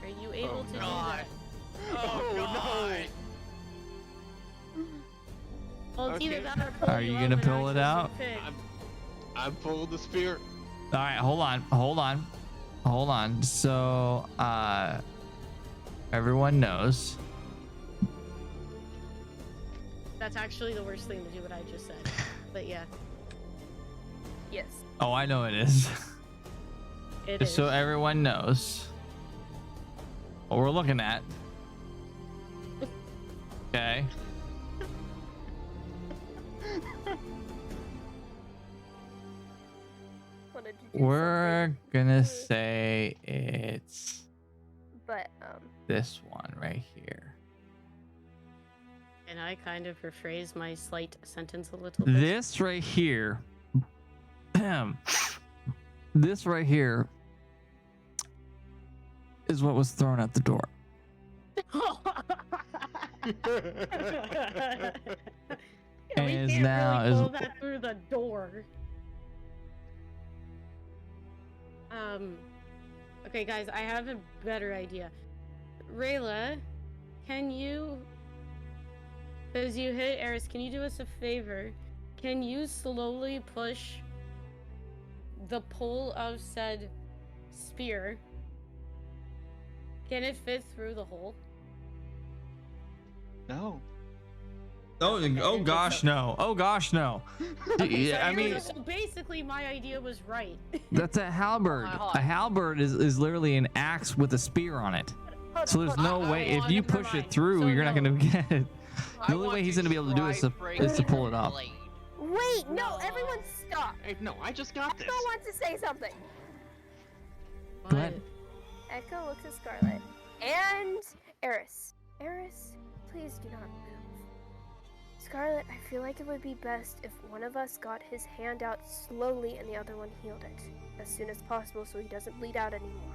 Are you able to do that? Oh, God. Well, it's either Okay. that or pull Are you out gonna an pull it actual out? pig. I'm pulling the spear. All right, hold on. So, everyone knows. That's actually the worst thing to do what I just said. But yeah, Yes. Oh, I know it is. it Just is. so everyone knows what we're looking at. Okay. What did you do? We're Something gonna good. say it's But this one right here. And I kind of rephrase my slight sentence a little bit. This right here. This right here is what was thrown at the door. Yeah, we And can't now really is- pull that through the door. Okay, guys, I have a better idea. Rayla, can you, because you hit Eris, can you do us a favor? Can you slowly push the pole of said spear? Can it fit through the hole? No. Oh gosh, no. Oh gosh, no. Yeah, I mean, So basically, my idea was right. that's a halberd. Hold A on. halberd is literally an axe with a spear on it. So there's no way if you never push it mind. through, So you're not no. gonna get it. I The only want way he's gonna be able to do it is to pull it up. blade. wait, no, everyone stop. Hey, no, I just got this. Echo wants to say something. Go ahead. Echo looks at Scarlet and Eris. Eris, please do not move. Scarlet, I feel like it would be best if one of us got his hand out slowly and the other one healed it as soon as possible so he doesn't bleed out anymore.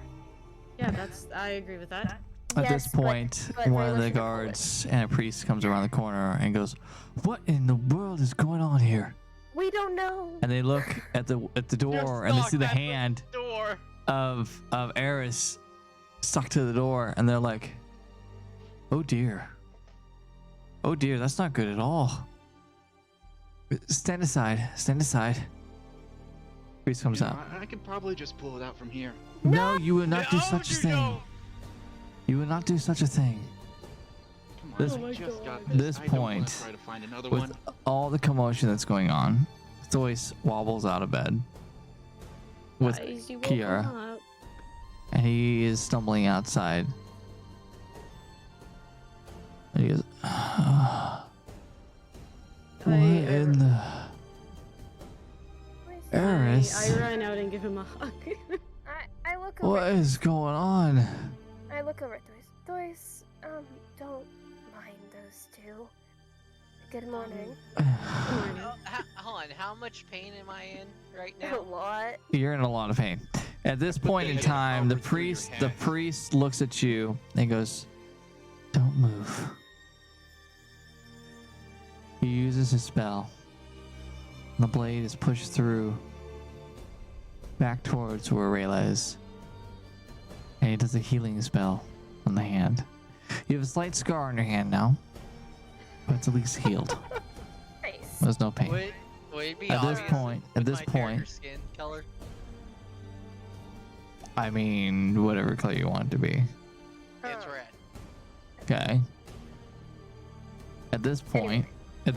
Yeah, I agree with that. At Yes, this point, but one of Rayla the should have pulled it. guards and a priest comes around the corner and goes, "What in the world is going on here?" We don't know. And they look at the door and they see the stuck at the hand Door. of Eris stuck to the door, and they're like, "Oh dear, oh dear, that's not good at all. Stand aside, stand aside." Priest comes You know, out. I could probably just pull it out from here. No, you will not do No, such a you thing. don't. You will not do such a thing. Come on, This- I Oh my just got God. this. This I don't wanna point, try to find another With one. all the commotion that's going on, Thois wobbles out of bed with Guys, you woke Kiara. him up. and he is stumbling outside. And he goes, "What in the Eris? I run out and give him a hug. I look over. What is going on?" I look over at Thois. Thois, don't mind those two. Good morning. Hold on, how much pain am I in right A now? lot. You're in a lot of pain. At this point in the time, the over through your priest looks at you and goes, "Don't move." He uses his spell. The blade is pushed through back towards where Rayla is. And he does a healing spell on the hand. You have a slight scar on your hand now, but it's at least healed. Nice. There's no pain. Would it be At this obvious point- at with this my character point- skin color? I mean, whatever color you want it to be. It's Oh. red. Okay. At this point, I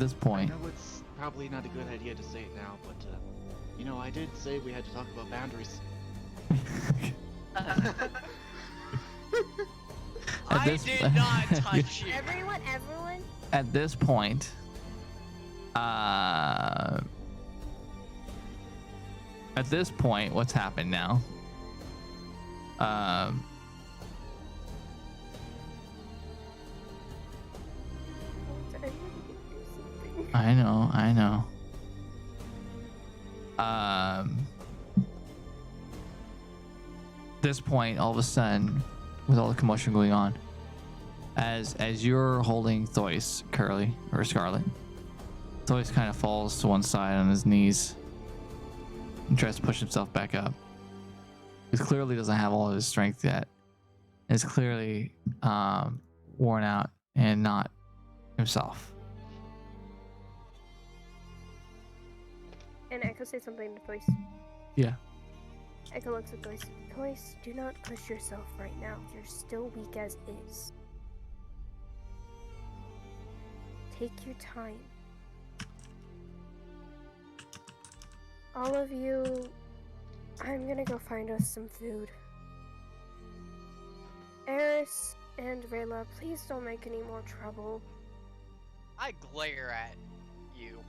know it's probably not a good idea to say it now, but you know, I did say we had to talk about boundaries. At I this- did not touch you. Everyone, at this point, what's happened now? I know. This point, all of a sudden, with all the commotion going on, as you're holding Thois, Curly or Scarlet, Thois kind of falls to one side on his knees. and tries to push himself back up. He clearly doesn't have all of his strength yet. Is clearly worn out and not himself. And Echo say something to Toys. Yeah. Echo looks at Toys. Toys, do not push yourself right now. You're still weak as is. Take your time. All of you, I'm gonna go find us some food. Eris and Rayla, please don't make any more trouble. I glare at you.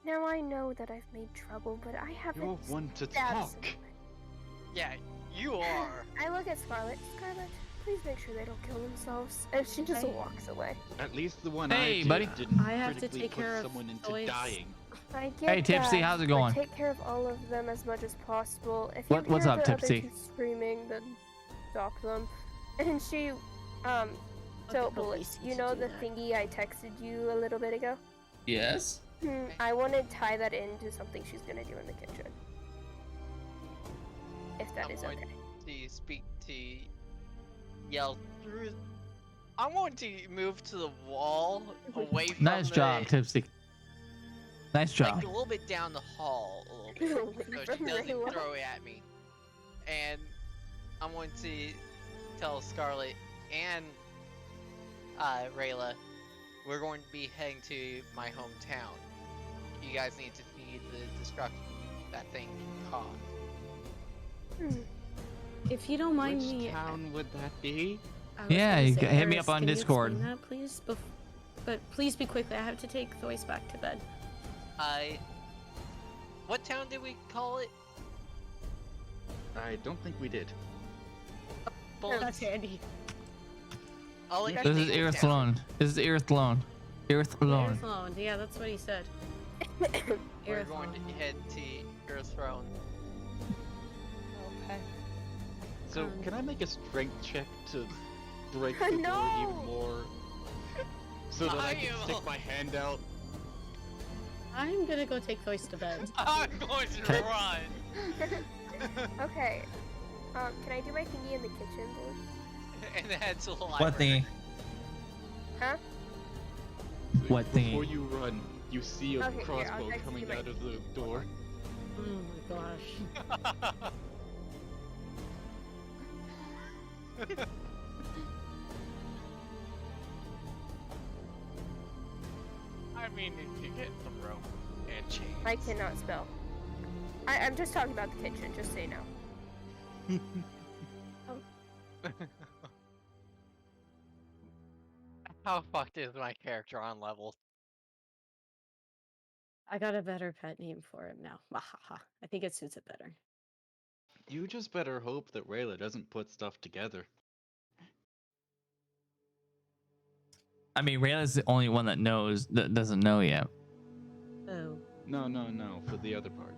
Now I know that I've made trouble, but I haven't. You're one to stabbed talk. someone. Yeah, you are. I look at Scarlet. Scarlet, please make sure they don't kill themselves. And she just walks away. At least the one Hey, I did buddy. didn't I have to critically take put care of someone into Zoe's- dying. I get Hey, Tipsy, that, how's it but going? take care of all of them as much as possible. If you What's hear up, the Tipsy? other two screaming, then stop them. And she, so Okay, Bullets, please you know do the that. thingy I texted you a little bit ago? Yes. I want to tie that into something she's gonna do in the kitchen. If that I'm is going okay. to speak to yell through. I want to move to the wall away from Nice job, the, Tipsy. Nice job. like a little bit down the hall a little bit, Away so she from doesn't Rayla. throw it at me. And I'm going to tell Scarlet and Rayla, we're going to be heading to my hometown. You guys need to feed the destruction that thing can cause. If you don't mind Which me, town would that be? I was Yeah, gonna you say, can hit me Eris, up on can you Discord. explain that, please? But please be quickly. I have to take Thois back to bed. What town did we call it? I don't think we did. Bullets. handy. I'll let you This is take it Earth down. alone. This is Earth alone. Earth alone. Earthlone. Yeah, that's what he said. We're going to head to Earth Throne. Okay. So, can I make a strength check to break the No! door even more? So that I can I stick will. my hand out? I'm gonna go take Thois to bed. I'm going to run. Okay. Can I do my thingy in the kitchen, boys? And head to the library. What thingy? Huh? What thingy? Before you run, you see a Okay, here, I'll crossbow text coming you my out of the door. Oh my gosh. I mean, if you get some rope and chains. I cannot spell. I'm just talking about the kitchen, just so you know. How fucked is my character on levels? I got a better pet name for him now. Wahaha. I think it suits it better. You just better hope that Rayla doesn't put stuff together. I mean, Rayla's the only one that knows that doesn't know yet. Oh. No, for the other part.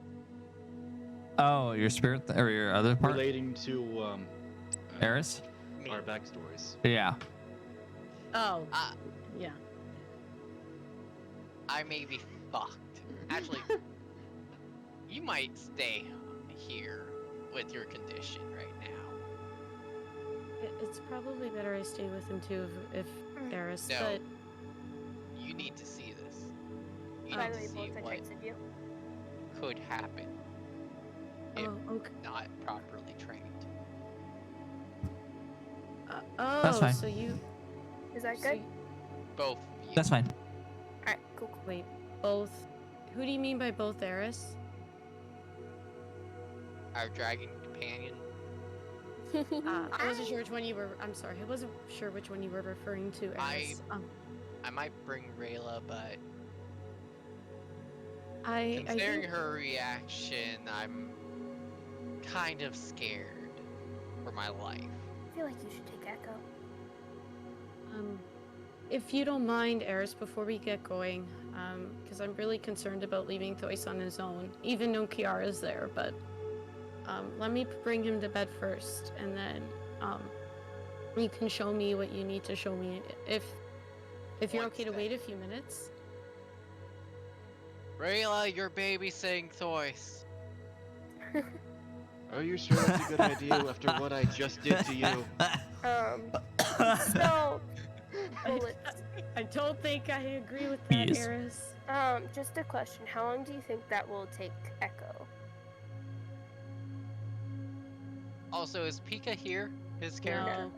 Oh, your spirit or your other part, Relating to, Eris? our backstories. Yeah. Oh. Uh, Yeah. I may be fucked. Actually, you might stay here with your condition right now. It's probably better I stay with him too if Eris. No. But You need to see this. You By need the way, to see both I what texted you. could happen if oh, okay. not properly trained. Oh, That's fine. so you. Is that so good? you- Both of you. That's fine. Alright, cool. Wait, both. Who do you mean by both Eris? Our dragon companion. I wasn't sure which one you were. I'm sorry, I wasn't sure which one you were referring to. Eris. I might bring Rayla, but I considering think, her reaction, I'm kind of scared for my life. I feel like you should take Echo. if you don't mind, Eris, before we get going, because I'm really concerned about leaving Thois on his own, even though Kiara's there. But let me bring him to bed first, and then you can show me what you need to show me. If you're One okay to sec. wait a few minutes. Rayla, your baby saying Thois. Are you sure that's a good idea after what I just did to you? So, bullets. I don't think I agree with that, Yes. Eris. Just a question. How long do you think that will take Echo? Also, is Pika here? His character?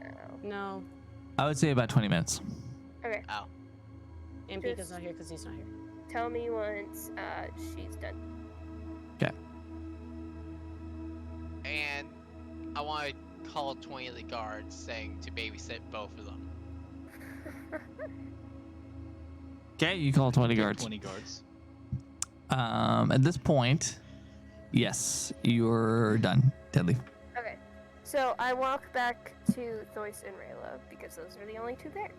No. I would say about 20 minutes. Okay. Oh. And Just- Pika's not here because he's not here. Tell me once she's done. Okay. And I want to call 20 of the guards saying to babysit both of them. Okay, you call 20 Take guards. 20 guards. At this point, yes, you're done. Deadly. Okay. So I walk back to Thois and Rayla because those are the only two there.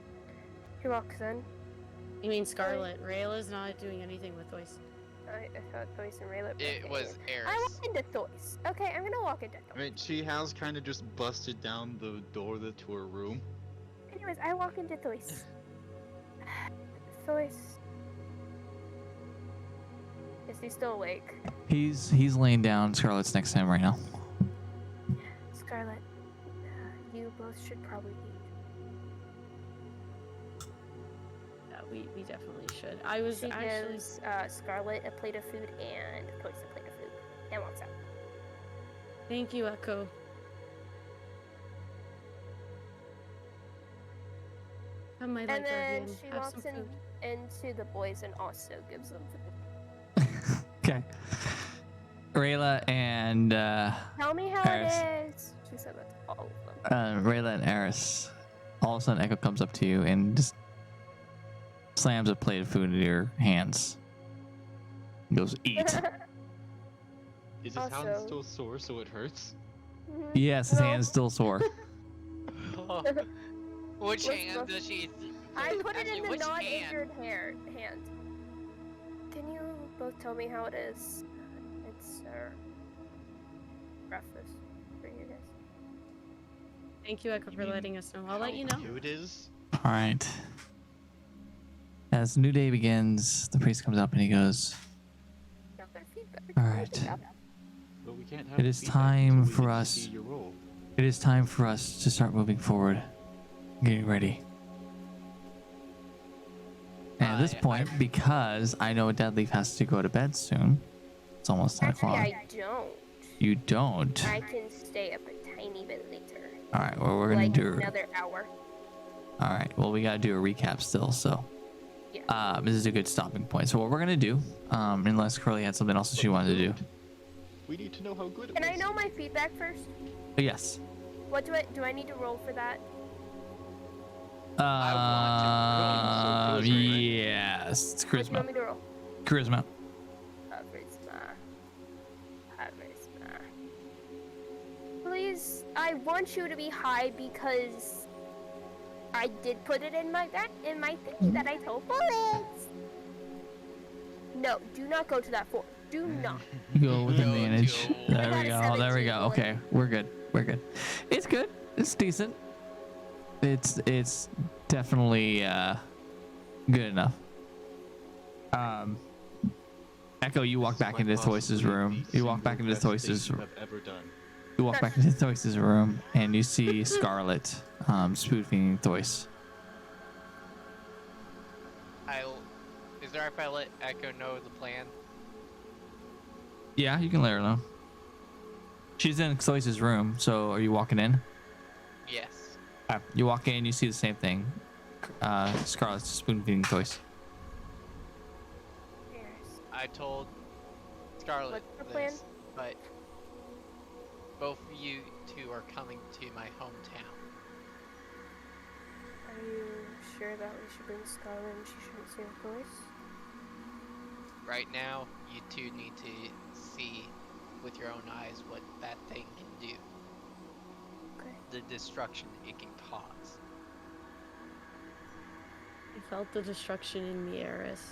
He walks in. You mean Scarlet? Rayla's not doing anything with Thois. I thought Thois and Rayla. It was Eris. I walk into Thois. Okay, I'm gonna walk into Thois. I mean, she has kind of just busted down the door to her room. Anyways, I walk into Thois. Thois. Is he still awake? He's laying down. Scarlet's next to him right now. Scarlet, you both should probably eat. We definitely should. I was She actually. gives Scarlet a plate of food and Thois a plate of food and walks out. Thank you, Echo. Come, my And light then guardian. she Have walks some food. into the boys and also gives them food. Okay. Rayla and Tell me how Eris. it is. She said that to all of them. Rayla and Eris. All of a sudden, Echo comes up to you and just slams a plate of food into your hands. He goes, "Eat." Is his hand Also- still sore so it hurts? Mhm. Yes, his No. hand's still sore. Which Let's hand look. does she? I put it Actually, in the which not hand? injured hand. Can you both tell me how it is? It's breakfast for you guys. Thank you, Echo, You for mean letting us know. I'll let you know. How it is? All right. As the new day begins, the priest comes up and he goes, Got their feedback. All right. Good job. But we can't have It is feedback time until we for get to us- see your role. "It is time for us to start moving forward. Getting ready." And at this point, because I know Deadleaf has to go to bed soon, it's almost 10 Actually, o'clock. I don't. You don't. I can stay up a tiny bit later. All right. Well, we're gonna Like do. another hour. All right. Well, we gotta do a recap still. So, Yeah. this is a good stopping point. So what we're gonna do, unless Curly had something else that she wanted to do. We need to know how good it Can was. I know my feedback first? Yes. What do I need to roll for that? want to. Yes. It's What do you want charisma. me to roll? Charisma. Charisma. Please, I want you to be high because I did put it in my thingy that I told bullets. No, do not go to that fort. Do not. Go with Go advantage. to- There I we got go. a There we 17 go. on it. Okay, we're good. We're good. It's good. It's decent. It's definitely good enough. Echo, you walk This back might into Thois's possibly room. be You walk back single into best thing Thois's. you have ever done. You walk back into Thois's room and you see Scarlet spoon-feeding Thois. Is there if I let Echo know the plan? Yeah, you can let her know. She's in Thois's room, so are you walking in? Yes. You walk in, you see the same thing. Scarlet's spoon-feeding Thois. I told Scarlet What's the plan? this, but both of you two are coming to my hometown. Are you sure that we should bring Scarlet and she shouldn't see her voice? Right now, you two need to see with your own eyes what that thing can do. Okay. The destruction it can cause. I felt the destruction in me, Eris.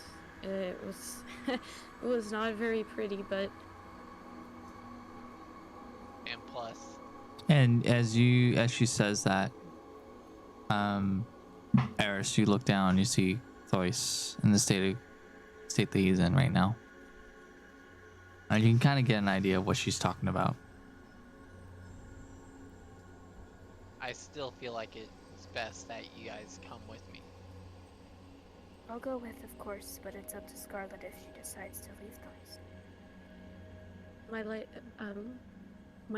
It was, it was not very pretty, but And plus, And as she says that, Eris, you look down, you see Thois in the state that he's in right now. And you can kind of get an idea of what she's talking about. I still feel like it's best that you guys come with me. I'll go with, of course, but it's up to Scarlet if she decides to leave those. My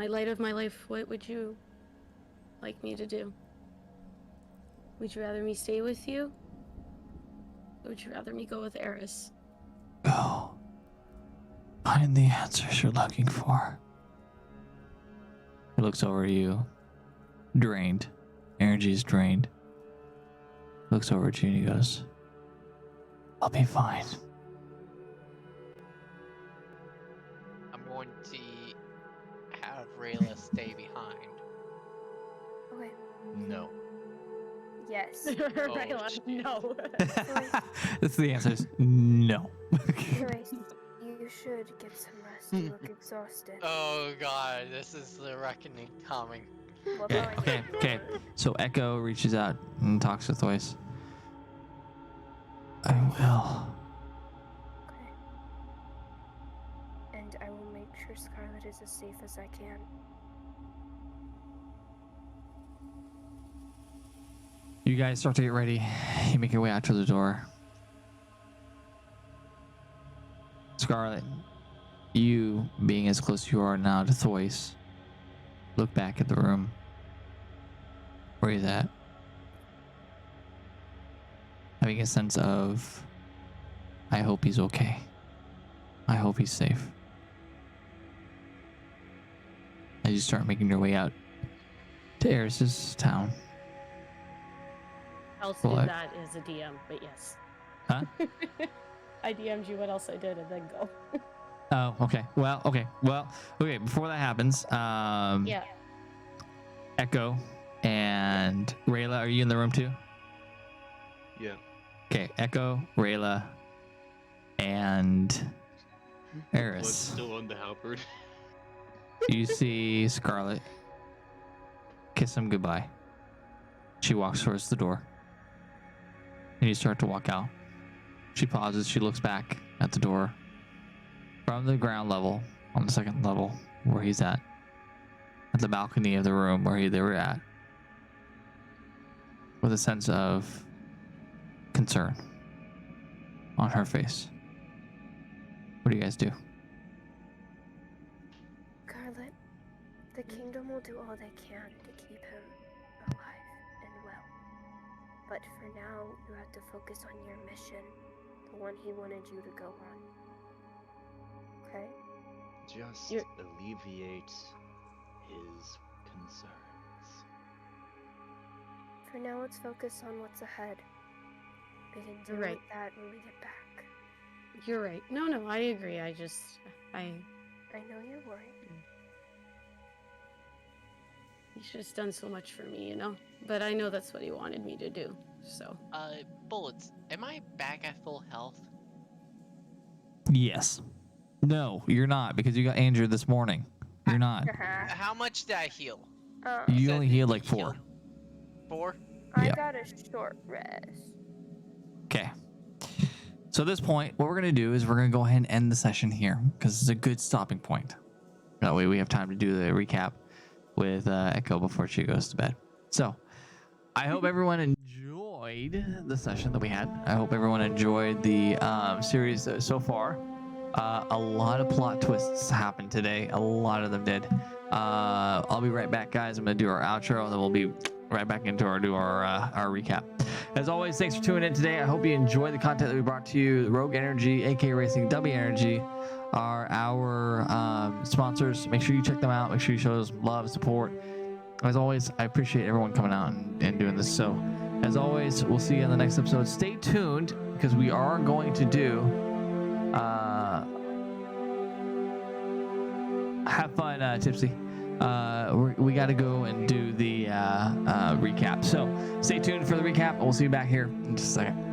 light of my life, what would you like me to do? Would you rather me stay with you? Or would you rather me go with Eris? Go. Find the answers you're looking for. He looks over at you, drained. Energy is drained. Looks over at you and he goes, I'll be fine. I'm going to have Rayla stay behind. Okay. No. Yes. Rayla, shit. no. that's the answer is no. Anyways, you should get some rest. You look exhausted. Oh god, this is the reckoning coming. Well, Okay, fine. okay, okay. So Echo reaches out and talks to Thwaice. I will. Okay. And I will make sure Scarlet is as safe as I can. You guys start to get ready. You make your way out to the door. Scarlet, you being as close as you are now to Thwaice, look back at the room. Where he's at. Having a sense of, I hope he's okay. I hope he's safe. As you start making your way out to Eris's town. Else Well, did I- that as a DM, but yes. Huh? I DM'd you what else I did and then go. Oh, okay. Well, okay. Before that happens, Yeah. Echo and Rayla, are you in the room too? Yeah. Okay, Echo, Rayla, and Blood's Eris. still on the halberd. You see Scarlet kiss him goodbye. She walks towards the door. And you start to walk out. She pauses. She looks back at the door. From the ground level, on the second level, where he's at the balcony of the room where they were at, with a sense of concern on her face. What do you guys do? Scarlet, the kingdom will do all they can to keep him alive and well. But for now, you have to focus on your mission, the one he wanted you to go on. Okay? Just You're- alleviate his concerns. For now, let's focus on what's ahead. We can deal Right. with that when we get back. You're right. No, I agree. I I know you're worried. he's just done so much for me, you know? But I know that's what he wanted me to do. So Bullets, am I back at full health? Yes. No, you're not, because you got injured this morning. You're not. How much did I heal? You Said only healed you like 4. 4? I Yeah. got a short rest. Okay. So at this point, what we're going to do is we're going to go ahead and end the session here because it's a good stopping point. That way we have time to do the recap with Echo before she goes to bed. So I hope everyone enjoyed the session that we had. I hope everyone enjoyed the series so far. A lot of plot twists happened today. A lot of them did. I'll be right back, guys. I'm going to do our outro, and then we'll be right back into our recap. As always, thanks for tuning in today. I hope you enjoy the content that we brought to you. Rogue Energy, AK Racing, W Energy are our sponsors. Make sure you check them out. Make sure you show us love, support. As always, I appreciate everyone coming out and doing this. So, as always, we'll see you in the next episode. Stay tuned because we are going to do have fun, Tipsy. We got to go and do the recap. So stay tuned for the recap. We'll see you back here in just a second.